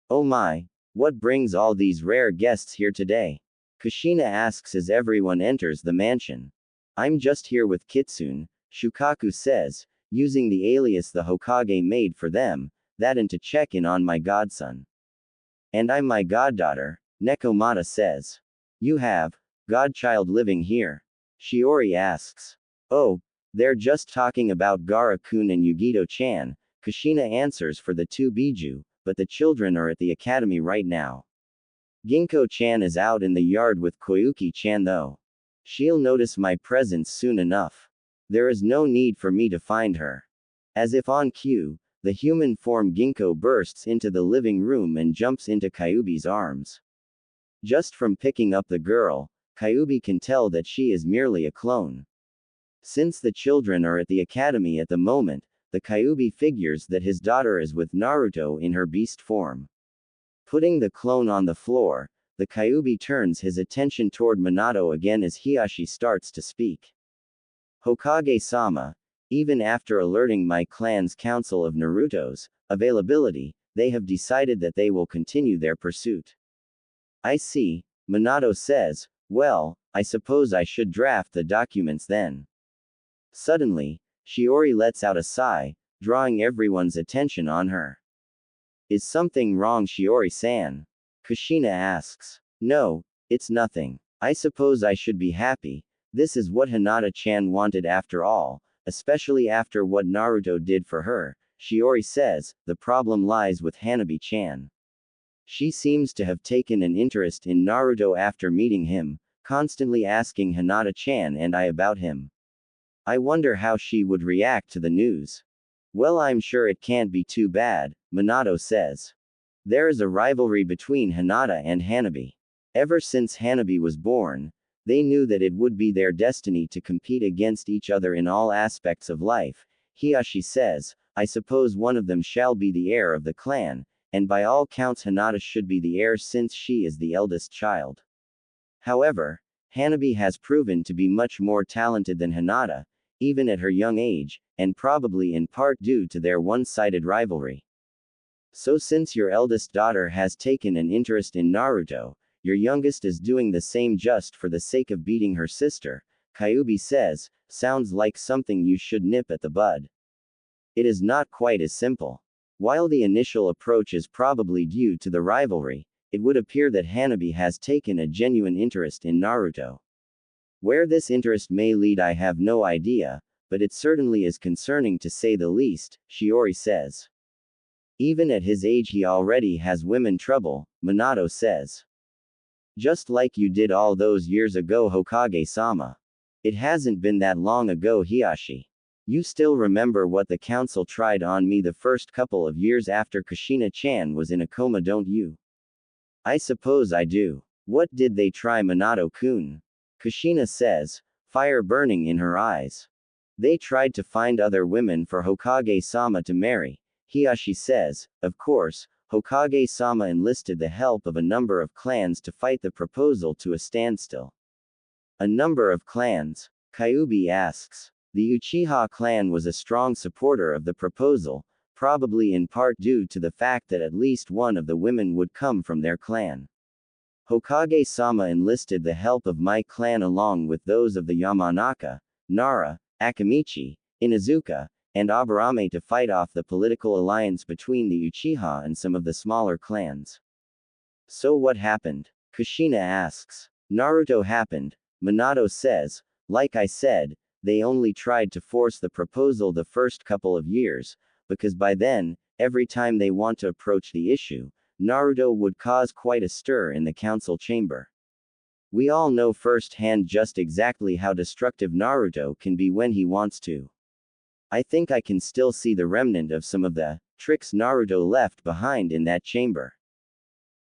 Oh my, what brings all these rare guests here today? Kushina asks as everyone enters the mansion. I'm just here with Kitsune, Shukaku says, using the alias the Hokage made for them, that and to check in on my godson. And I'm my goddaughter, Nekomata says. You have godchild living here? Shiori asks. Oh, they're just talking about Gaara-kun and Yugito-chan, Kushina answers for the two Biju, but the children are at the academy right now. Ginkgo-chan is out in the yard with Koyuki-chan though. She'll notice my presence soon enough. There is no need for me to find her. As if on cue, the human form Ginkgo bursts into the living room and jumps into Kyuubi's arms. Just from picking up the girl, Kyuubi can tell that she is merely a clone. Since the children are at the academy at the moment, the Kyuubi figures that his daughter is with Naruto in her beast form. Putting the clone on the floor, the Kyuubi turns his attention toward Minato again as Hiashi starts to speak. Hokage-sama, even after alerting my clan's council of Naruto's availability, they have decided that they will continue their pursuit. I see, Minato says. Well, I suppose I should draft the documents then. Suddenly, Shiori lets out a sigh, drawing everyone's attention on her. Is something wrong, Shiori-san? Kushina asks. No, it's nothing. I suppose I should be happy. This is what Hinata-chan wanted after all, especially after what Naruto did for her. Shiori says, the problem lies with Hanabi-chan. She seems to have taken an interest in Naruto after meeting him, constantly asking Hinata-chan and I about him. I wonder how she would react to the news. Well, I'm sure it can't be too bad, Minato says. There is a rivalry between Hinata and Hanabi. Ever since Hanabi was born, they knew that it would be their destiny to compete against each other in all aspects of life. Hiyashi says, I suppose one of them shall be the heir of the clan, and by all counts Hinata should be the heir since she is the eldest child. However, Hanabi has proven to be much more talented than Hinata, even at her young age, and probably in part due to their one-sided rivalry. So since your eldest daughter has taken an interest in Naruto, your youngest is doing the same just for the sake of beating her sister, Kyuubi says, sounds like something you should nip at the bud. It is not quite as simple. While the initial approach is probably due to the rivalry, it would appear that Hanabi has taken a genuine interest in Naruto. Where this interest may lead I have no idea, but it certainly is concerning to say the least, Shiori says. Even at his age he already has women trouble, Minato says. Just like you did all those years ago, Hokage-sama. It hasn't been that long ago, Hiyashi. You still remember what the council tried on me the first couple of years after Kushina-chan was in a coma, don't you? I suppose I do. What did they try, Minato-kun? Kushina says, fire burning in her eyes. They tried to find other women for Hokage-sama to marry. Hiyashi says, of course, Hokage-sama enlisted the help of a number of clans to fight the proposal to a standstill. A number of clans? Kyuubi asks. The Uchiha clan was a strong supporter of the proposal, probably in part due to the fact that at least one of the women would come from their clan. Hokage-sama enlisted the help of my clan along with those of the Yamanaka, Nara, Akamichi, Inuzuka, and Aburame to fight off the political alliance between the Uchiha and some of the smaller clans. So what happened? Kushina asks. Naruto happened, Minato says. Like I said, they only tried to force the proposal the first couple of years, because by then, every time they want to approach the issue, Naruto would cause quite a stir in the council chamber. We all know firsthand just exactly how destructive Naruto can be when he wants to. I think I can still see the remnant of some of the tricks Naruto left behind in that chamber.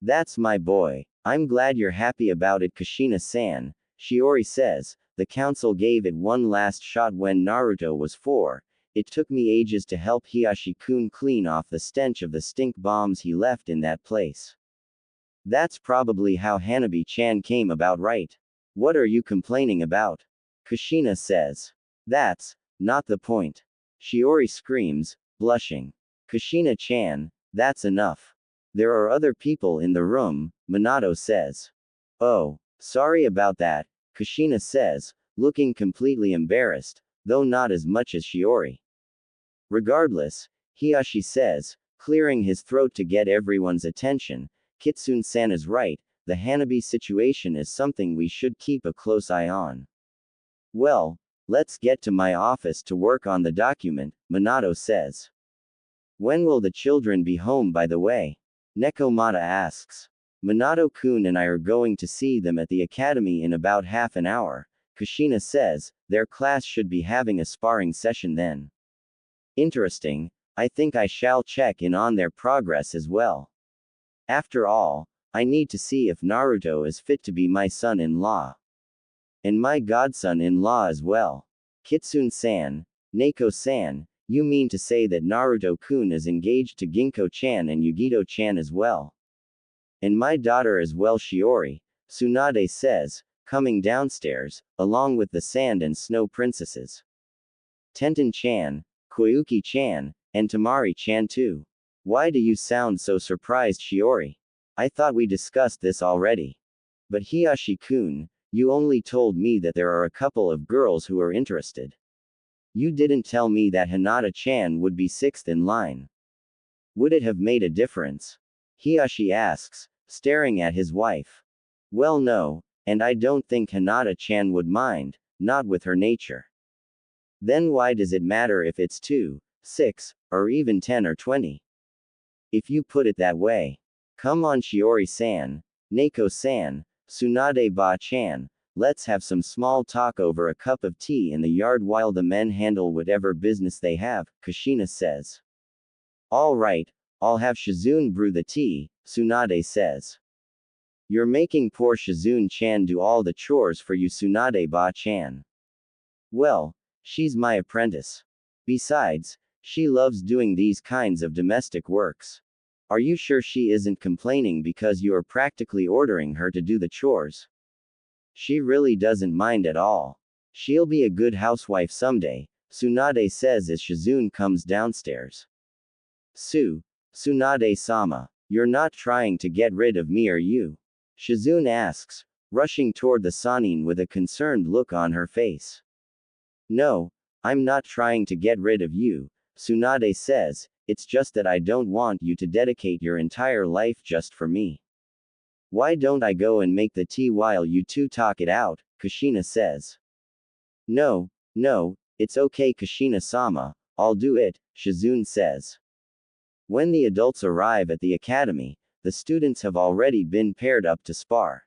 That's my boy. I'm glad you're happy about it, Kushina-san, Shiori says. The council gave it one last shot when Naruto was 4. It took me ages to help Hiyashi-kun clean off the stench of the stink bombs he left in that place. That's probably how Hanabi-chan came about, right? What are you complaining about? Kushina says. That's not the point. Shiori screams, blushing. Kushina-chan, that's enough. There are other people in the room, Minato says. Oh, sorry about that, Kushina says, looking completely embarrassed, though not as much as Shiori. Regardless, Hiyashi says, clearing his throat to get everyone's attention, Kitsune-san is right, the Hanabi situation is something we should keep a close eye on. Well, let's get to my office to work on the document, Minato says. When will the children be home, by the way? Nekomata asks. Minato-kun and I are going to see them at the academy in about half an hour, Kushina says. Their class should be having a sparring session then. Interesting, I think I shall check in on their progress as well. After all, I need to see if Naruto is fit to be my son-in-law. And my godson-in-law as well. Kitsune-san, Neko-san, you mean to say that Naruto-kun is engaged to Ginko-chan and Yugito-chan as well? And my daughter as well, Shiori, Tsunade says, coming downstairs, along with the sand and snow princesses. Tenten-chan, Koyuki-chan, and Tamari-chan too. Why do you sound so surprised, Shiori? I thought we discussed this already. But Hiyashi-kun, you only told me that there are a couple of girls who are interested. You didn't tell me that Hinata-chan would be 6th in line. Would it have made a difference? Hiyashi asks, staring at his wife. Well, no, and I don't think Hinata-chan would mind, not with her nature. Then why does it matter if it's 2, 6, or even 10 or 20? If you put it that way. Come on, Shiori-san, Neko-san, Tsunade-ba-chan, let's have some small talk over a cup of tea in the yard while the men handle whatever business they have, Kushina says. All right, I'll have Shizune brew the tea, Tsunade says. You're making poor Shizune-chan do all the chores for you, Tsunade-ba-chan. Well, she's my apprentice. Besides, she loves doing these kinds of domestic works. Are you sure she isn't complaining because you are practically ordering her to do the chores? She really doesn't mind at all. She'll be a good housewife someday, Tsunade says as Shizune comes downstairs. Tsunade-sama, you're not trying to get rid of me, are you? Shizune asks, rushing toward the Sanin with a concerned look on her face. No, I'm not trying to get rid of you, Tsunade says, it's just that I don't want you to dedicate your entire life just for me. Why don't I go and make the tea while you two talk it out, Kushina says. No, it's okay, Kushina-sama, I'll do it, Shizune says. When the adults arrive at the academy, the students have already been paired up to spar.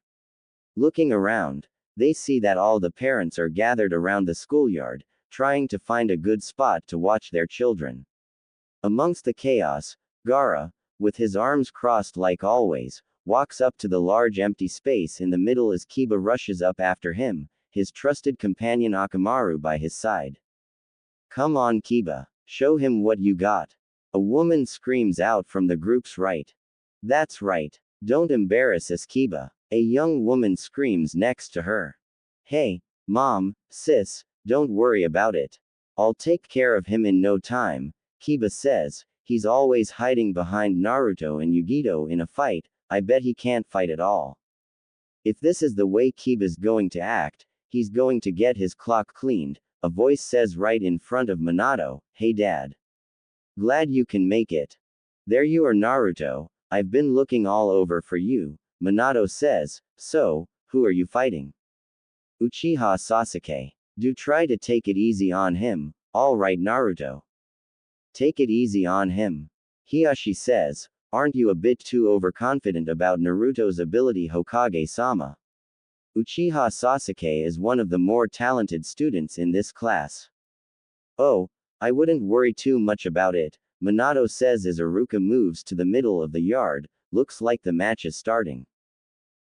Looking around, they see that all the parents are gathered around the schoolyard, trying to find a good spot to watch their children. Amongst the chaos, Gaara, with his arms crossed like always, walks up to the large empty space in the middle as Kiba rushes up after him, his trusted companion Akamaru by his side. Come on, Kiba, show him what you got. A woman screams out from the group's right. That's right, don't embarrass us, Kiba, a young woman screams next to her. Hey, mom, sis, don't worry about it. I'll take care of him in no time, Kiba says. He's always hiding behind Naruto and Yugito in a fight, I bet he can't fight at all. If this is the way Kiba's going to act, he's going to get his clock cleaned, a voice says right in front of Minato. Hey dad. Glad you can make it. There you are, Naruto, I've been looking all over for you, Minato says. So, who are you fighting? Uchiha Sasuke. Do try to take it easy on him, alright Naruto. Take it easy on him. Hiyashi says, aren't you a bit too overconfident about Naruto's ability, Hokage-sama? Uchiha Sasuke is one of the more talented students in this class. Oh, I wouldn't worry too much about it, Minato says as Iruka moves to the middle of the yard. Looks like the match is starting.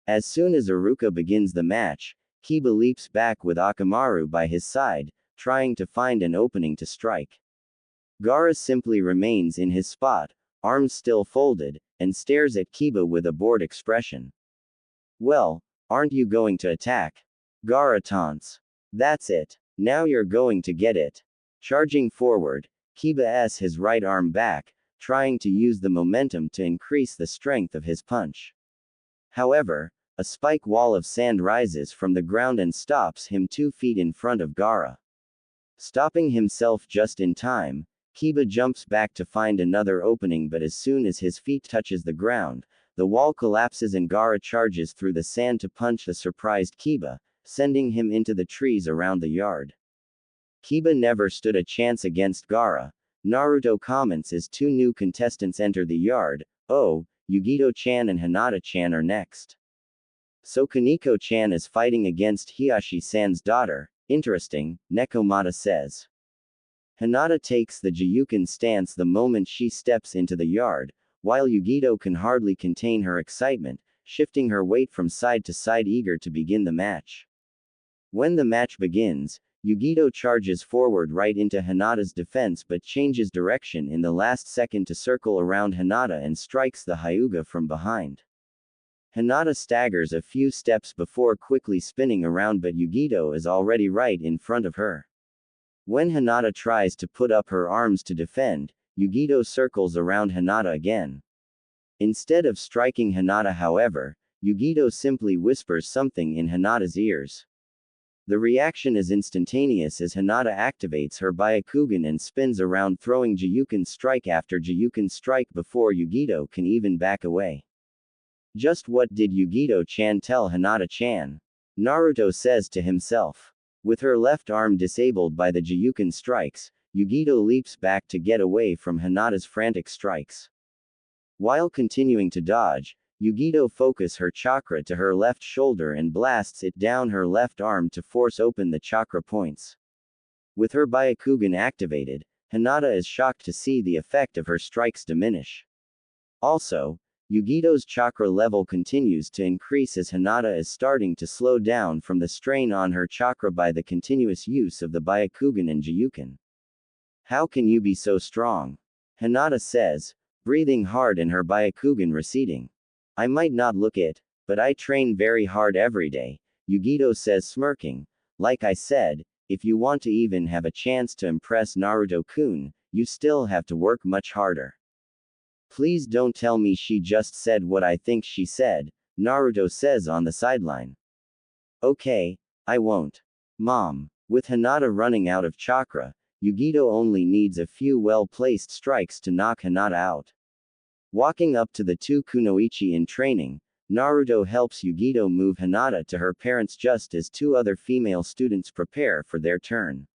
As soon as Iruka begins the match, Kiba leaps back with Akamaru by his side, trying to find an opening to strike. Gaara simply remains in his spot, arms still folded, and stares at Kiba with a bored expression. Well, aren't you going to attack? Gaara taunts. That's it. Now you're going to get it. Charging forward, Kiba s his right arm back, trying to use the momentum to increase the strength of his punch. However, a spike wall of sand rises from the ground and stops him 2 feet in front of Gaara. Stopping himself just in time, Kiba jumps back to find another opening, but as soon as his feet touches the ground, the wall collapses and Gaara charges through the sand to punch the surprised Kiba, sending him into the trees around the yard. Kiba never stood a chance against Gaara, Naruto comments as 2 new contestants enter the yard. Oh, Yugito-chan and Hinata-chan are next. So Kaneko-chan is fighting against Hiyashi-san's daughter. Interesting, Nekomata says. Hinata takes the Jiyuken stance the moment she steps into the yard, while Yugito can hardly contain her excitement, shifting her weight from side to side eager to begin the match. When the match begins, Yugito charges forward right into Hinata's defense but changes direction in the last second to circle around Hinata and strikes the Hyuga from behind. Hinata staggers a few steps before quickly spinning around, but Yugito is already right in front of her. When Hinata tries to put up her arms to defend, Yugito circles around Hinata again. Instead of striking Hinata, however, Yugito simply whispers something in Hinata's ears. The reaction is instantaneous as Hinata activates her Byakugan and spins around, throwing Jiyuken strike after Jiyuken strike before Yugito can even back away. Just what did Yugito-chan tell Hinata-chan? Naruto says to himself. With her left arm disabled by the Jiyuken strikes, Yugito leaps back to get away from Hinata's frantic strikes. While continuing to dodge, Yugito focuses her chakra to her left shoulder and blasts it down her left arm to force open the chakra points. With her Byakugan activated, Hinata is shocked to see the effect of her strikes diminish. Also, Yugito's chakra level continues to increase as Hinata is starting to slow down from the strain on her chakra by the continuous use of the Byakugan and Jiyuken. How can you be so strong? Hinata says, breathing hard and her Byakugan receding. I might not look it, but I train very hard every day, Yugito says smirking. Like I said, if you want to even have a chance to impress Naruto-kun, you still have to work much harder. Please don't tell me she just said what I think she said, Naruto says on the sideline. Okay, I won't. Mom. With Hinata running out of chakra, Yugito only needs a few well-placed strikes to knock Hinata out. Walking up to the two kunoichi in training, Naruto helps Yugito move Hinata to her parents just as two other female students prepare for their turn.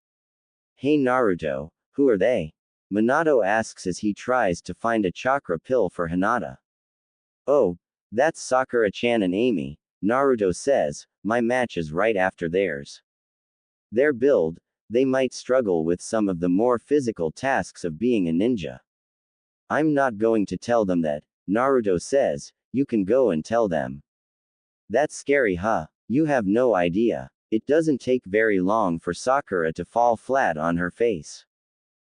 Hey Naruto, who are they? Minato asks as he tries to find a chakra pill for Hinata. Oh, that's Sakura-chan and Amy, Naruto says, my match is right after theirs. Their build, they might struggle with some of the more physical tasks of being a ninja. I'm not going to tell them that, Naruto says, you can go and tell them. That's scary, huh? You have no idea. It doesn't take very long for Sakura to fall flat on her face.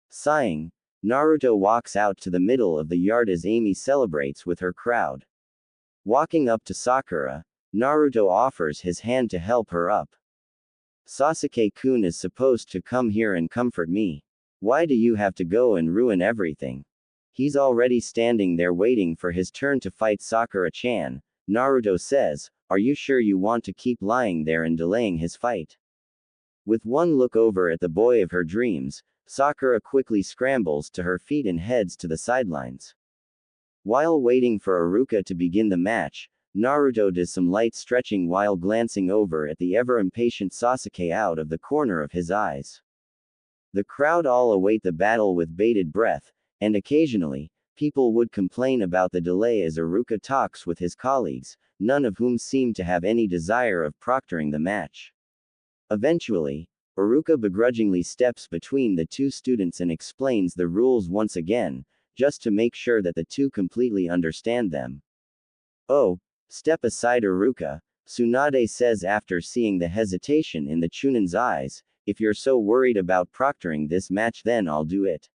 Sighing, Naruto walks out to the middle of the yard as Amy celebrates with her crowd. Walking up to Sakura, Naruto offers his hand to help her up. Sasuke-kun is supposed to come here and comfort me. Why do you have to go and ruin everything? He's already standing there waiting for his turn to fight Sakura-chan, Naruto says, are you sure you want to keep lying there and delaying his fight? With one look over at the boy of her dreams, Sakura quickly scrambles to her feet and heads to the sidelines. While waiting for Iruka to begin the match, Naruto does some light stretching while glancing over at the ever-impatient Sasuke out of the corner of his eyes. The crowd all await the battle with bated breath, and occasionally, people would complain about the delay as Iruka talks with his colleagues, none of whom seem to have any desire of proctoring the match. Eventually, Iruka begrudgingly steps between the two students and explains the rules once again, just to make sure that the two completely understand them. Oh, step aside Iruka, Tsunade says after seeing the hesitation in the Chunin's eyes, if you're so worried about proctoring this match then I'll do it.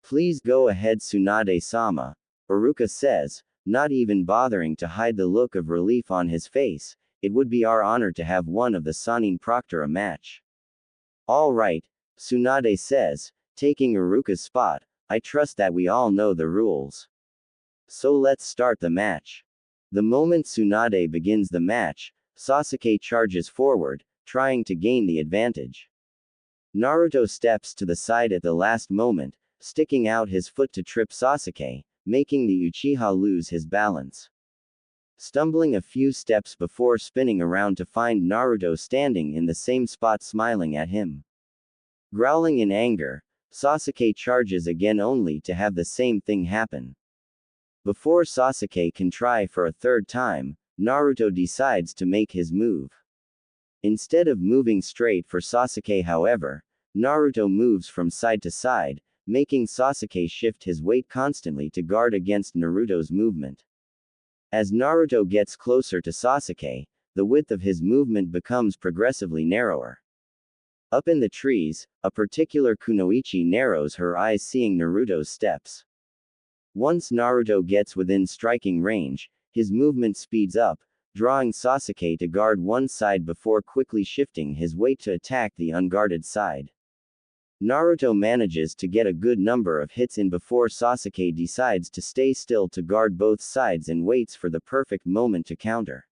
Please go ahead Tsunade-sama, Iruka says, not even bothering to hide the look of relief on his face, it would be our honor to have one of the Sannin proctor a match. All right, Tsunade says, taking Iruka's spot, I trust that we all know the rules. So let's start the match. The moment Tsunade begins the match, Sasuke charges forward, trying to gain the advantage. Naruto steps to the side at the last moment, sticking out his foot to trip Sasuke, making the Uchiha lose his balance. Stumbling a few steps before spinning around to find Naruto standing in the same spot smiling at him. Growling in anger, Sasuke charges again only to have the same thing happen. Before Sasuke can try for a third time, Naruto decides to make his move. Instead of moving straight for Sasuke however, Naruto moves from side to side, making Sasuke shift his weight constantly to guard against Naruto's movement. As Naruto gets closer to Sasuke, the width of his movement becomes progressively narrower. Up in the trees, a particular kunoichi narrows her eyes seeing Naruto's steps. Once Naruto gets within striking range, his movement speeds up, drawing Sasuke to guard one side before quickly shifting his weight to attack the unguarded side. Naruto manages to get a good number of hits in before Sasuke decides to stay still to guard both sides and waits for the perfect moment to counter.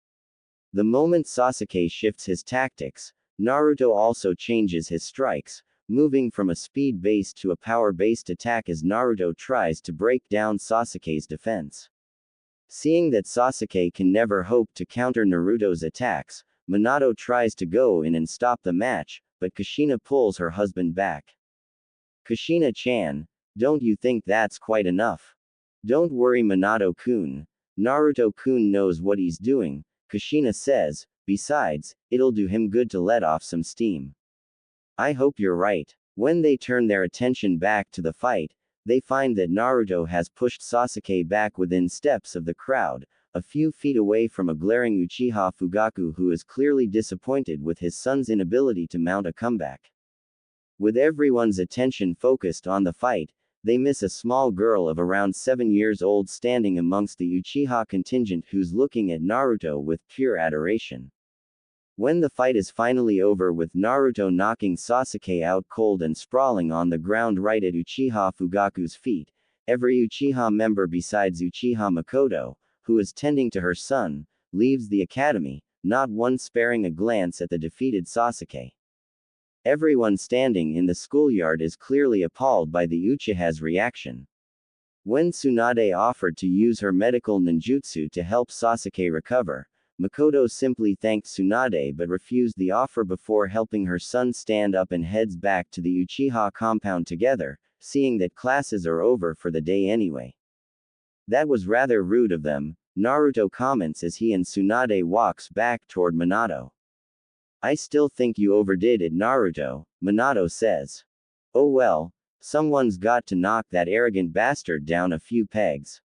The moment Sasuke shifts his tactics, Naruto also changes his strikes, moving from a speed-based to a power-based attack as Naruto tries to break down Sasuke's defense. Seeing that Sasuke can never hope to counter Naruto's attacks, Minato tries to go in and stop the match, but Kushina pulls her husband back. Kushina-chan, don't you think that's quite enough? Don't worry Minato-kun. Naruto-kun knows what he's doing, Kushina says, besides, it'll do him good to let off some steam. I hope you're right. When they turn their attention back to the fight, they find that Naruto has pushed Sasuke back within steps of the crowd, a few feet away from a glaring Uchiha Fugaku who is clearly disappointed with his son's inability to mount a comeback. With everyone's attention focused on the fight, they miss a small girl of around 7 years old standing amongst the Uchiha contingent who's looking at Naruto with pure adoration. When the fight is finally over with Naruto knocking Sasuke out cold and sprawling on the ground right at Uchiha Fugaku's feet, every Uchiha member besides Uchiha Makoto, who is tending to her son, leaves the academy, not one sparing a glance at the defeated Sasuke. Everyone standing in the schoolyard is clearly appalled by the Uchiha's reaction. When Tsunade offered to use her medical ninjutsu to help Sasuke recover, Makoto simply thanked Tsunade but refused the offer before helping her son stand up and heads back to the Uchiha compound together, seeing that classes are over for the day anyway. That was rather rude of them, Naruto comments as he and Tsunade walks back toward Minato. I still think you overdid it Naruto, Minato says. Oh well, someone's got to knock that arrogant bastard down a few pegs.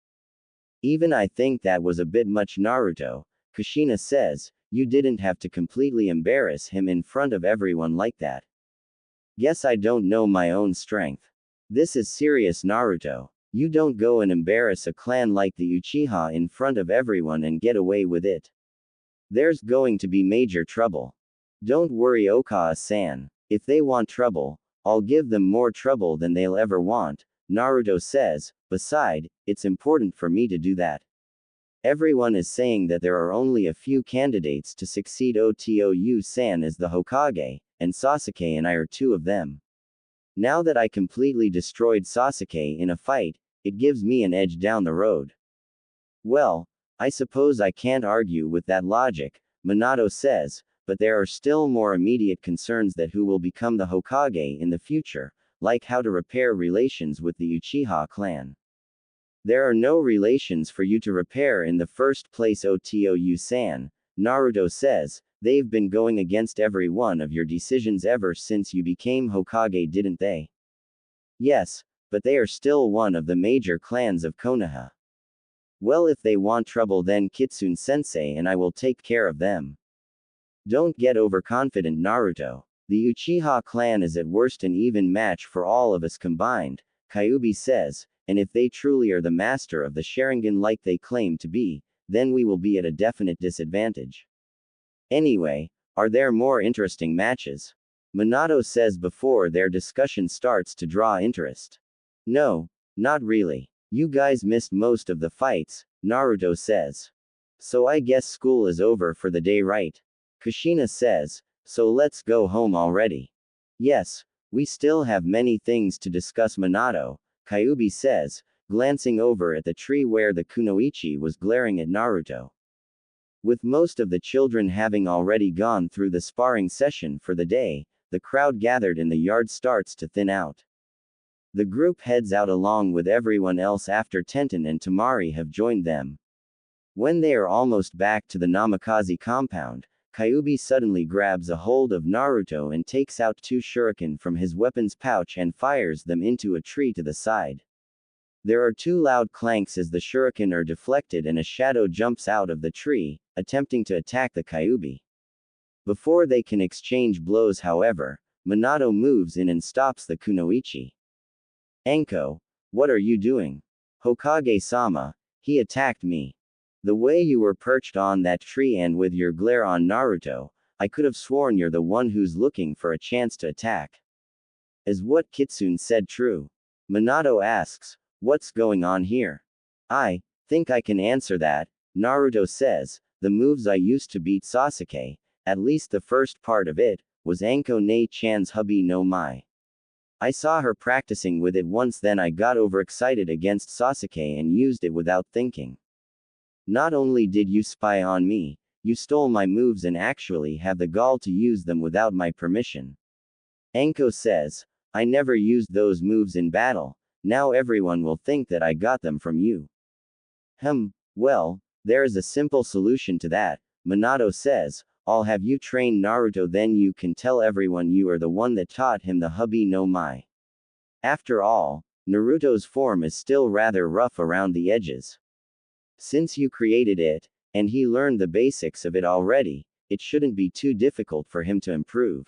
Even I think that was a bit much Naruto, Kushina says, you didn't have to completely embarrass him in front of everyone like that. Guess I don't know my own strength. This is serious Naruto. You don't go and embarrass a clan like the Uchiha in front of everyone and get away with it. There's going to be major trouble. Don't worry Okawa-san. If they want trouble, I'll give them more trouble than they'll ever want, Naruto says, beside, it's important for me to do that. Everyone is saying that there are only a few candidates to succeed Otou-san as the Hokage, and Sasuke and I are two of them. Now that I completely destroyed Sasuke in a fight, it gives me an edge down the road. Well, I suppose I can't argue with that logic, Minato says, but there are still more immediate concerns that who will become the Hokage in the future, like how to repair relations with the Uchiha clan. There are no relations for you to repair in the first place Otou-san, Naruto says, they've been going against every one of your decisions ever since you became Hokage didn't they? Yes, but they are still one of the major clans of Konoha. Well if they want trouble then Kitsune-sensei and I will take care of them. Don't get overconfident Naruto. The Uchiha clan is at worst an even match for all of us combined, Kyuubi says, and if they truly are the master of the Sharingan like they claim to be, then we will be at a definite disadvantage. Anyway, are there more interesting matches? Minato says before their discussion starts to draw interest. No, not really. You guys missed most of the fights, Naruto says. So I guess school is over for the day right? Kushina says, so let's go home already. Yes, we still have many things to discuss Minato, Kyuubi says, glancing over at the tree where the kunoichi was glaring at Naruto. With most of the children having already gone through the sparring session for the day, the crowd gathered in the yard starts to thin out. The group heads out along with everyone else after Tenten and Tamari have joined them. When they are almost back to the Namikaze compound, Kyuubi suddenly grabs a hold of Naruto and takes out 2 shuriken from his weapons pouch and fires them into a tree to the side. There are 2 loud clanks as the shuriken are deflected and a shadow jumps out of the tree, attempting to attack the Kyuubi. Before they can exchange blows however, Minato moves in and stops the kunoichi. Anko, what are you doing? Hokage-sama, he attacked me. The way you were perched on that tree and with your glare on Naruto, I could have sworn you're the one who's looking for a chance to attack. Is what Kitsune said true? Minato asks, what's going on here? I think I can answer that, Naruto says, the moves I used to beat Sasuke, at least the first part of it, was Anko Ne-chan's hubby no Mai. I saw her practicing with it once then I got overexcited against Sasuke and used it without thinking. Not only did you spy on me, you stole my moves and actually have the gall to use them without my permission. Anko says, I never used those moves in battle, now everyone will think that I got them from you. Well, there is a simple solution to that, Minato says, I'll have you train Naruto, then you can tell everyone you are the one that taught him the Hubby no Mai. After all, Naruto's form is still rather rough around the edges. Since you created it, and he learned the basics of it already, it shouldn't be too difficult for him to improve.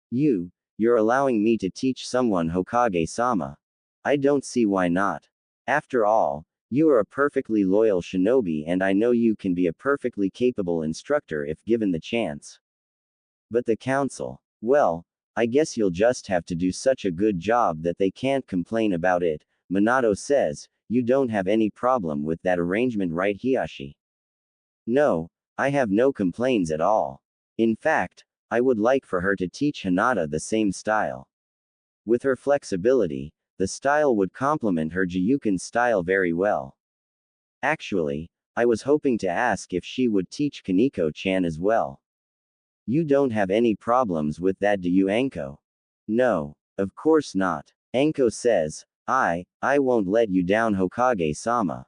You're allowing me to teach someone Hokage-sama. I don't see why not. After all, you are a perfectly loyal shinobi and I know you can be a perfectly capable instructor if given the chance. But the council, well, I guess you'll just have to do such a good job that they can't complain about it, Minato says, you don't have any problem with that arrangement, right, Hiyashi? No, I have no complaints at all. In fact, I would like for her to teach Hinata the same style. With her flexibility, the style would complement her Jiyuken style very well. Actually, I was hoping to ask if she would teach Kaneko-chan as well. You don't have any problems with that, do you, Anko? No, of course not. Anko says, I won't let you down, Hokage-sama.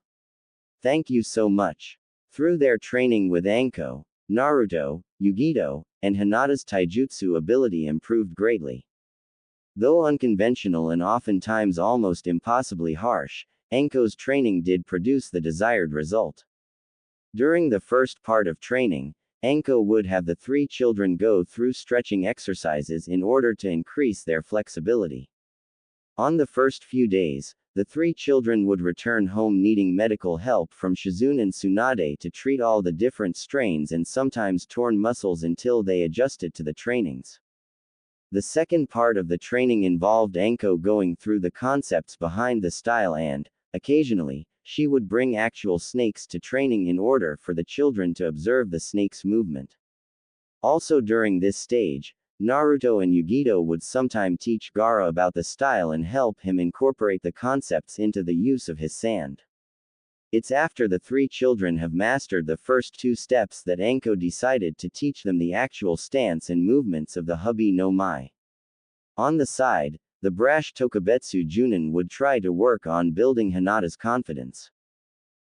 Thank you so much. Through their training with Anko, Naruto, Yugito, and Hinata's taijutsu ability improved greatly. Though unconventional and oftentimes almost impossibly harsh, Anko's training did produce the desired result. During the first part of training, Anko would have the three children go through stretching exercises in order to increase their flexibility. On the first few days, the three children would return home needing medical help from Shizune and Tsunade to treat all the different strains and sometimes torn muscles until they adjusted to the trainings. The second part of the training involved Anko going through the concepts behind the style and, occasionally, she would bring actual snakes to training in order for the children to observe the snake's movement. Also during this stage, Naruto and Yugito would sometime teach Gaara about the style and help him incorporate the concepts into the use of his sand. It's after the three children have mastered the first two steps that Anko decided to teach them the actual stance and movements of the Hubby no Mai. On the side, the brash Tokubetsu Junin would try to work on building Hinata's confidence.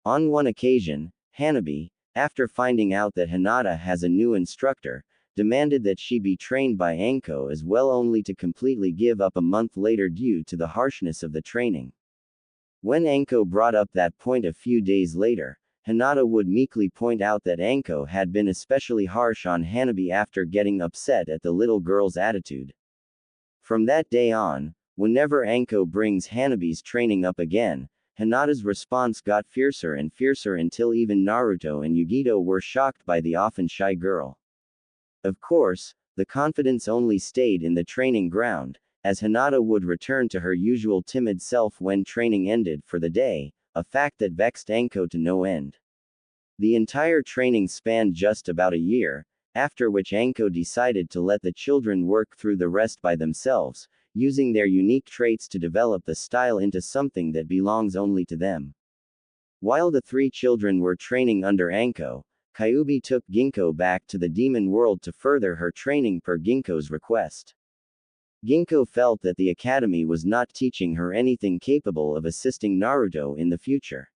On one occasion, Hanabi, after finding out that Hinata has a new instructor, demanded that she be trained by Anko as well, only to completely give up a month later due to the harshness of the training. When Anko brought up that point a few days later, Hinata would meekly point out that Anko had been especially harsh on Hanabi after getting upset at the little girl's attitude. From that day on, whenever Anko brings Hanabi's training up again, Hinata's response got fiercer and fiercer until even Naruto and Yugito were shocked by the often shy girl. Of course, the confidence only stayed in the training ground, as Hinata would return to her usual timid self when training ended for the day, a fact that vexed Anko to no end. The entire training spanned just about a year, after which Anko decided to let the children work through the rest by themselves, using their unique traits to develop the style into something that belongs only to them. While the three children were training under Anko, Kyuubi took Ginkgo back to the demon world to further her training per Ginkgo's request. Ginkgo felt that the academy was not teaching her anything capable of assisting Naruto in the future.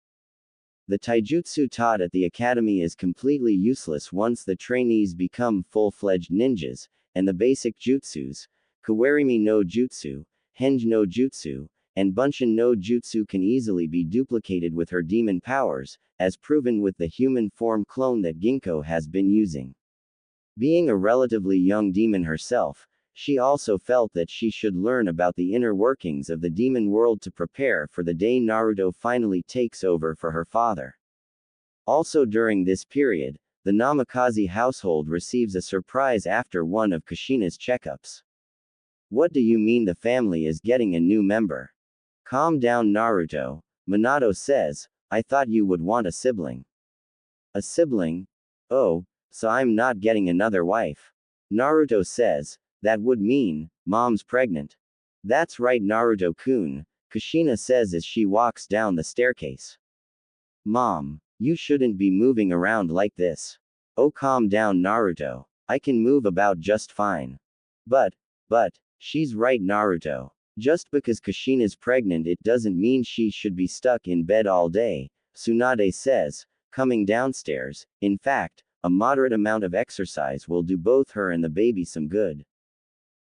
The taijutsu taught at the academy is completely useless once the trainees become full-fledged ninjas, and the basic jutsus, Kawarimi no Jutsu, Henge no Jutsu, and Bunshin no Jutsu can easily be duplicated with her demon powers, as proven with the human form clone that Ginkgo has been using. Being a relatively young demon herself, she also felt that she should learn about the inner workings of the demon world to prepare for the day Naruto finally takes over for her father. Also during this period, the Namikaze household receives a surprise after one of Kushina's checkups. What do you mean the family is getting a new member? Calm down, Naruto, Minato says, I thought you would want a sibling. A sibling? Oh, so I'm not getting another wife. Naruto says, that would mean, mom's pregnant. That's right, Naruto-kun, Kushina says as she walks down the staircase. Mom, You shouldn't be moving around like this. Oh, calm down, Naruto. I can move about just fine. But, she's right, Naruto. Just because Kushina's pregnant, it doesn't mean she should be stuck in bed all day, Tsunade says, coming downstairs. In fact, a moderate amount of exercise will do both her and the baby some good.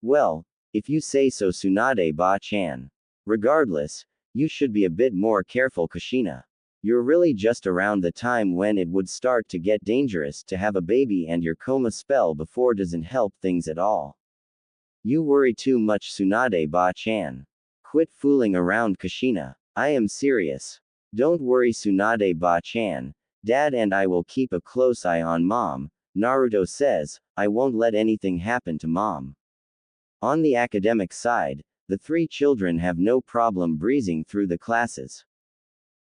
Well, if you say so, Tsunade-ba-chan. Regardless, you should be a bit more careful, Kushina. You're really just around the time when it would start to get dangerous to have a baby, and your coma spell before doesn't help things at all. You worry too much, Tsunade-ba-chan. Quit fooling around, Kushina. I am serious. Don't worry, Tsunade-ba-chan. Dad and I will keep a close eye on Mom, Naruto says. I won't let anything happen to Mom. On the academic side, the three children have no problem breezing through the classes.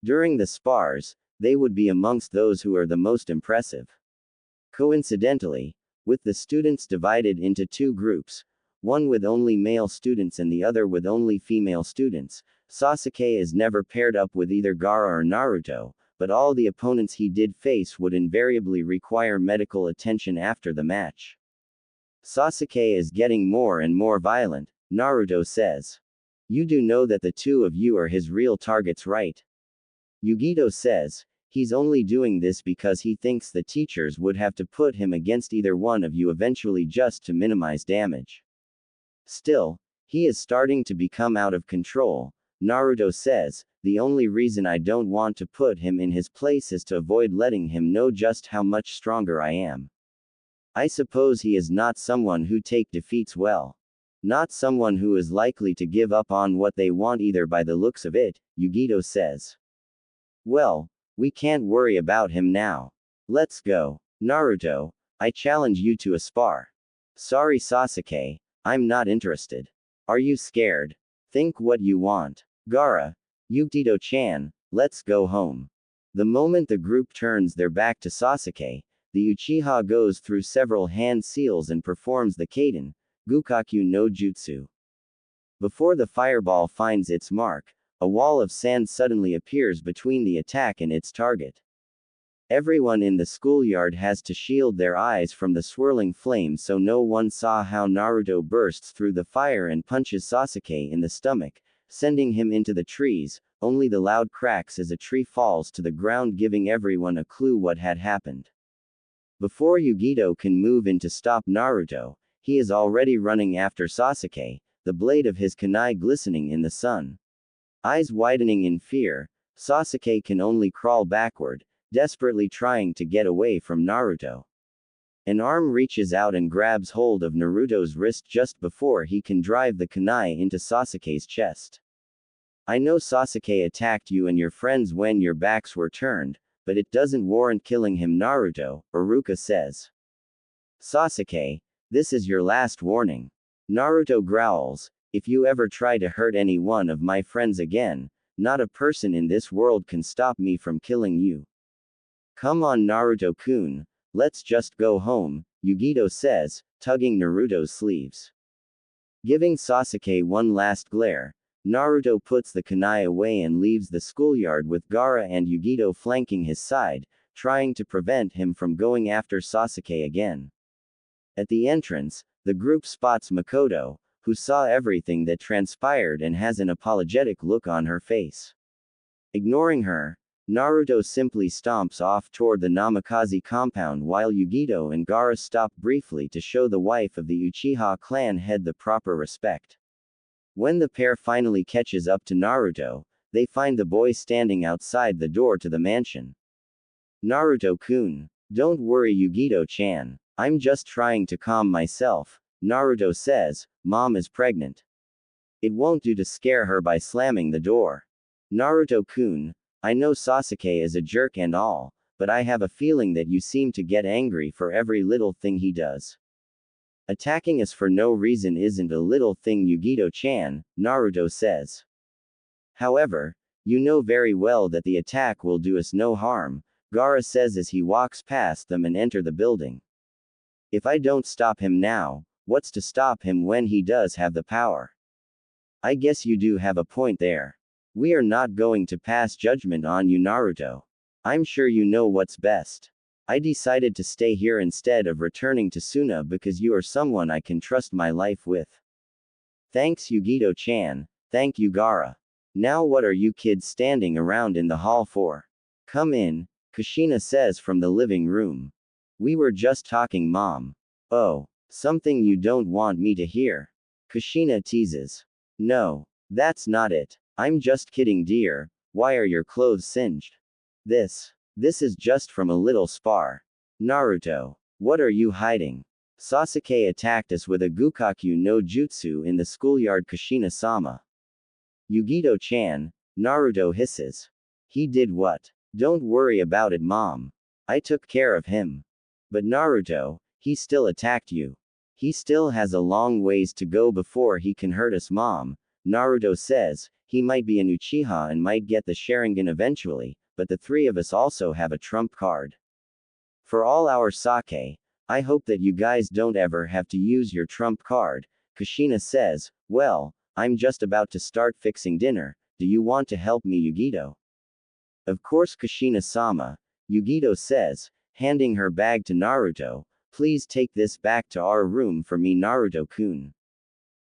During the spars, they would be amongst those who are the most impressive. Coincidentally, with the students divided into two groups, one with only male students and the other with only female students, Sasuke is never paired up with either Gaara or Naruto, but all the opponents he did face would invariably require medical attention after the match. Sasuke is getting more and more violent, Naruto says. You do know that the two of you are his real targets, right? Yugito says, he's only doing this because he thinks the teachers would have to put him against either one of you eventually just to minimize damage. Still, he is starting to become out of control, Naruto says. The only reason I don't want to put him in his place is to avoid letting him know just how much stronger I am. I suppose he is not someone who take defeats well. Not someone who is likely to give up on what they want either by the looks of it, Yugito says. Well, we can't worry about him now. Let's go. Naruto, I challenge you to a spar. Sorry, Sasuke, I'm not interested. Are you scared? Think what you want. Gaara, Yugito-chan, let's go home. The moment the group turns their back to Sasuke, the Uchiha goes through several hand seals and performs the Kaden, Gukaku no Jutsu. Before the fireball finds its mark, a wall of sand suddenly appears between the attack and its target. Everyone in the schoolyard has to shield their eyes from the swirling flames so no one saw how Naruto bursts through the fire and punches Sasuke in the stomach, sending him into the trees. Only the loud cracks as a tree falls to the ground, giving everyone a clue what had happened. Before Yugito can move in to stop Naruto, he is already running after Sasuke, the blade of his kunai glistening in the sun. Eyes widening in fear, Sasuke can only crawl backward, desperately trying to get away from Naruto. An arm reaches out and grabs hold of Naruto's wrist just before he can drive the kunai into Sasuke's chest. I know Sasuke attacked you and your friends when your backs were turned, but it doesn't warrant killing him, Naruto, Iruka says. Sasuke, this is your last warning. Naruto growls, if you ever try to hurt any one of my friends again, not a person in this world can stop me from killing you. Come on, Naruto-kun, let's just go home, Yugito says, tugging Naruto's sleeves. Giving Sasuke one last glare, Naruto puts the kunai away and leaves the schoolyard with Gaara and Yugito flanking his side, trying to prevent him from going after Sasuke again. At the entrance, the group spots Makoto, who saw everything that transpired and has an apologetic look on her face. Ignoring her, Naruto simply stomps off toward the Namikaze compound while Yugito and Gaara stop briefly to show the wife of the Uchiha clan head the proper respect. When the pair finally catches up to Naruto, they find the boy standing outside the door to the mansion. Naruto-kun, don't worry, Yugito-chan, I'm just trying to calm myself, Naruto says. Mom is pregnant. It won't do to scare her by slamming the door. Naruto-kun, I know Sasuke is a jerk and all, but I have a feeling that you seem to get angry for every little thing he does. Attacking us for no reason isn't a little thing, Yugito-chan, Naruto says. However, you know very well that the attack will do us no harm, Gaara says as he walks past them and enter the building. If I don't stop him now, what's to stop him when he does have the power? I guess you do have a point there. We are not going to pass judgment on you, Naruto. I'm sure you know what's best. I decided to stay here instead of returning to Suna because you are someone I can trust my life with. Thanks Yugito-chan, thank you Gaara. Now what are you kids standing around in the hall for? Come in, Kushina says from the living room. We were just talking mom. Oh, something you don't want me to hear. Kushina teases. No, that's not it. I'm just kidding dear, why are your clothes singed? This is just from a little spar. Naruto, what are you hiding? Sasuke attacked us with a Gukaku no Jutsu in the schoolyard Kushina-sama. Yugito-chan, Naruto hisses. He did what? Don't worry about it mom. I took care of him. But Naruto, he still attacked you. He still has a long ways to go before he can hurt us mom. Naruto says, he might be an Uchiha and might get the Sharingan eventually, but the three of us also have a trump card. For all our sake, I hope that you guys don't ever have to use your trump card. Kushina says, well, I'm just about to start fixing dinner, do you want to help me Yugito? Of course Kushina-sama, Yugito says, handing her bag to Naruto, please take this back to our room for me Naruto-kun.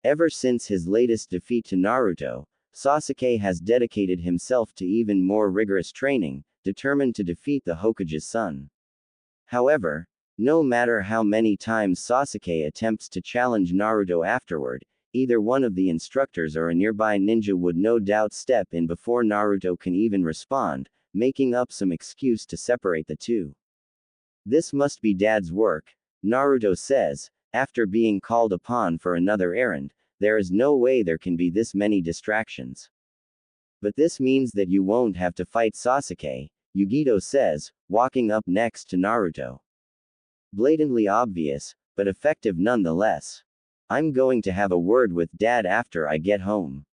Ever since his latest defeat to Naruto, Sasuke has dedicated himself to even more rigorous training, determined to defeat the Hokage's son. However, no matter how many times Sasuke attempts to challenge Naruto afterward, either one of the instructors or a nearby ninja would no doubt step in before Naruto can even respond, making up some excuse to separate the two. This must be Dad's work, Naruto says, after being called upon for another errand. There is no way there can be this many distractions. But this means that you won't have to fight Sasuke, Yugito says, walking up next to Naruto. Blatantly obvious, but effective nonetheless. I'm going to have a word with Dad after I get home.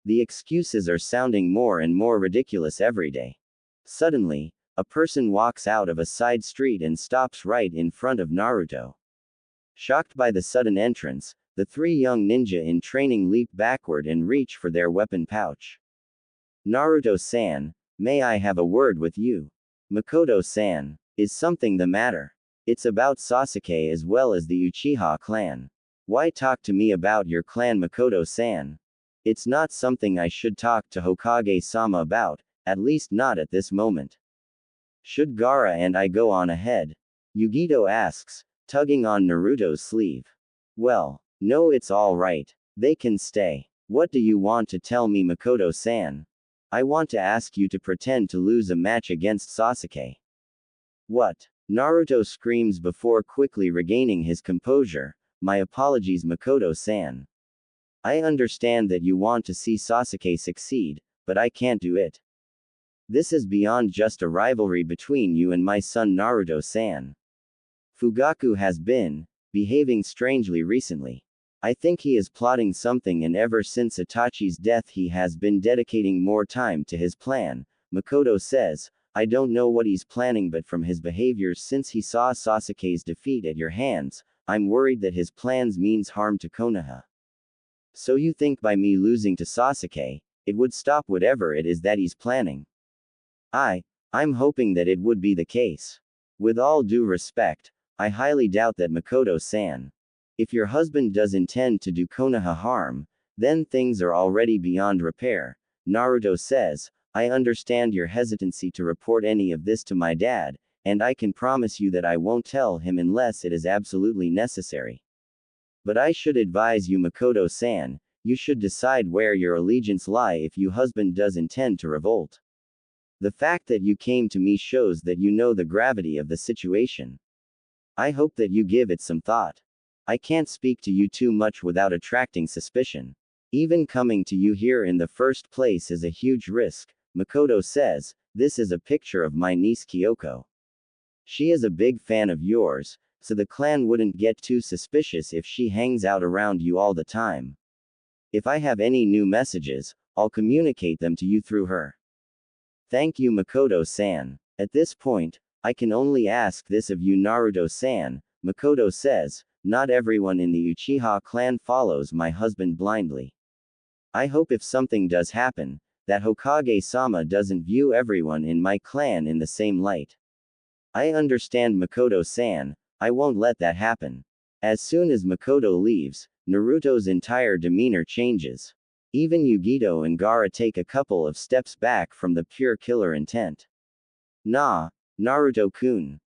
The excuses are sounding more and more ridiculous every day. Suddenly, a person walks out of a side street and stops right in front of Naruto. Shocked by the sudden entrance, the three young ninja in training leap backward and reach for their weapon pouch. Naruto-san, may I have a word with you? Makoto-san, is something the matter? It's about Sasuke as well as the Uchiha clan. Why talk to me about your clan Makoto-san? It's not something I should talk to Hokage-sama about, at least not at this moment. Should Gaara and I go on ahead? Yugito asks, tugging on Naruto's sleeve. Well, no, it's all right. They can stay. What do you want to tell me, Makoto-san? I want to ask you to pretend to lose a match against Sasuke. What? Naruto screams before quickly regaining his composure. My apologies, Makoto-san. I understand that you want to see Sasuke succeed, but I can't do it. This is beyond just a rivalry between you and my son Naruto-san. Fugaku has been behaving strangely recently. I think he is plotting something, and ever since Itachi's death he has been dedicating more time to his plan, Makoto says. I don't know what he's planning, but from his behaviors since he saw Sasuke's defeat at your hands, I'm worried that his plans means harm to Konoha. So you think by me losing to Sasuke, it would stop whatever it is that he's planning? I'm hoping that it would be the case. With all due respect, I highly doubt that, Makoto-san. If your husband does intend to do Konoha harm, then things are already beyond repair, Naruto says. I understand your hesitancy to report any of this to my dad, and I can promise you that I won't tell him unless it is absolutely necessary. But I should advise you, Makoto-san, you should decide where your allegiance lie if your husband does intend to revolt. The fact that you came to me shows that you know the gravity of the situation. I hope that you give it some thought. I can't speak to you too much without attracting suspicion. Even coming to you here in the first place is a huge risk, Makoto says. This is a picture of my niece Kyoko. She is a big fan of yours, so the clan wouldn't get too suspicious if she hangs out around you all the time. If I have any new messages, I'll communicate them to you through her. Thank you, Makoto-san. At this point, I can only ask this of you, Naruto-san, Makoto says. Not everyone in the Uchiha clan follows my husband blindly. I hope if something does happen, that Hokage-sama doesn't view everyone in my clan in the same light. I understand Makoto-san, I won't let that happen. As soon as Makoto leaves, Naruto's entire demeanor changes. Even Yugito and Gaara take a couple of steps back from the pure killer intent. Nah, Naruto-kun.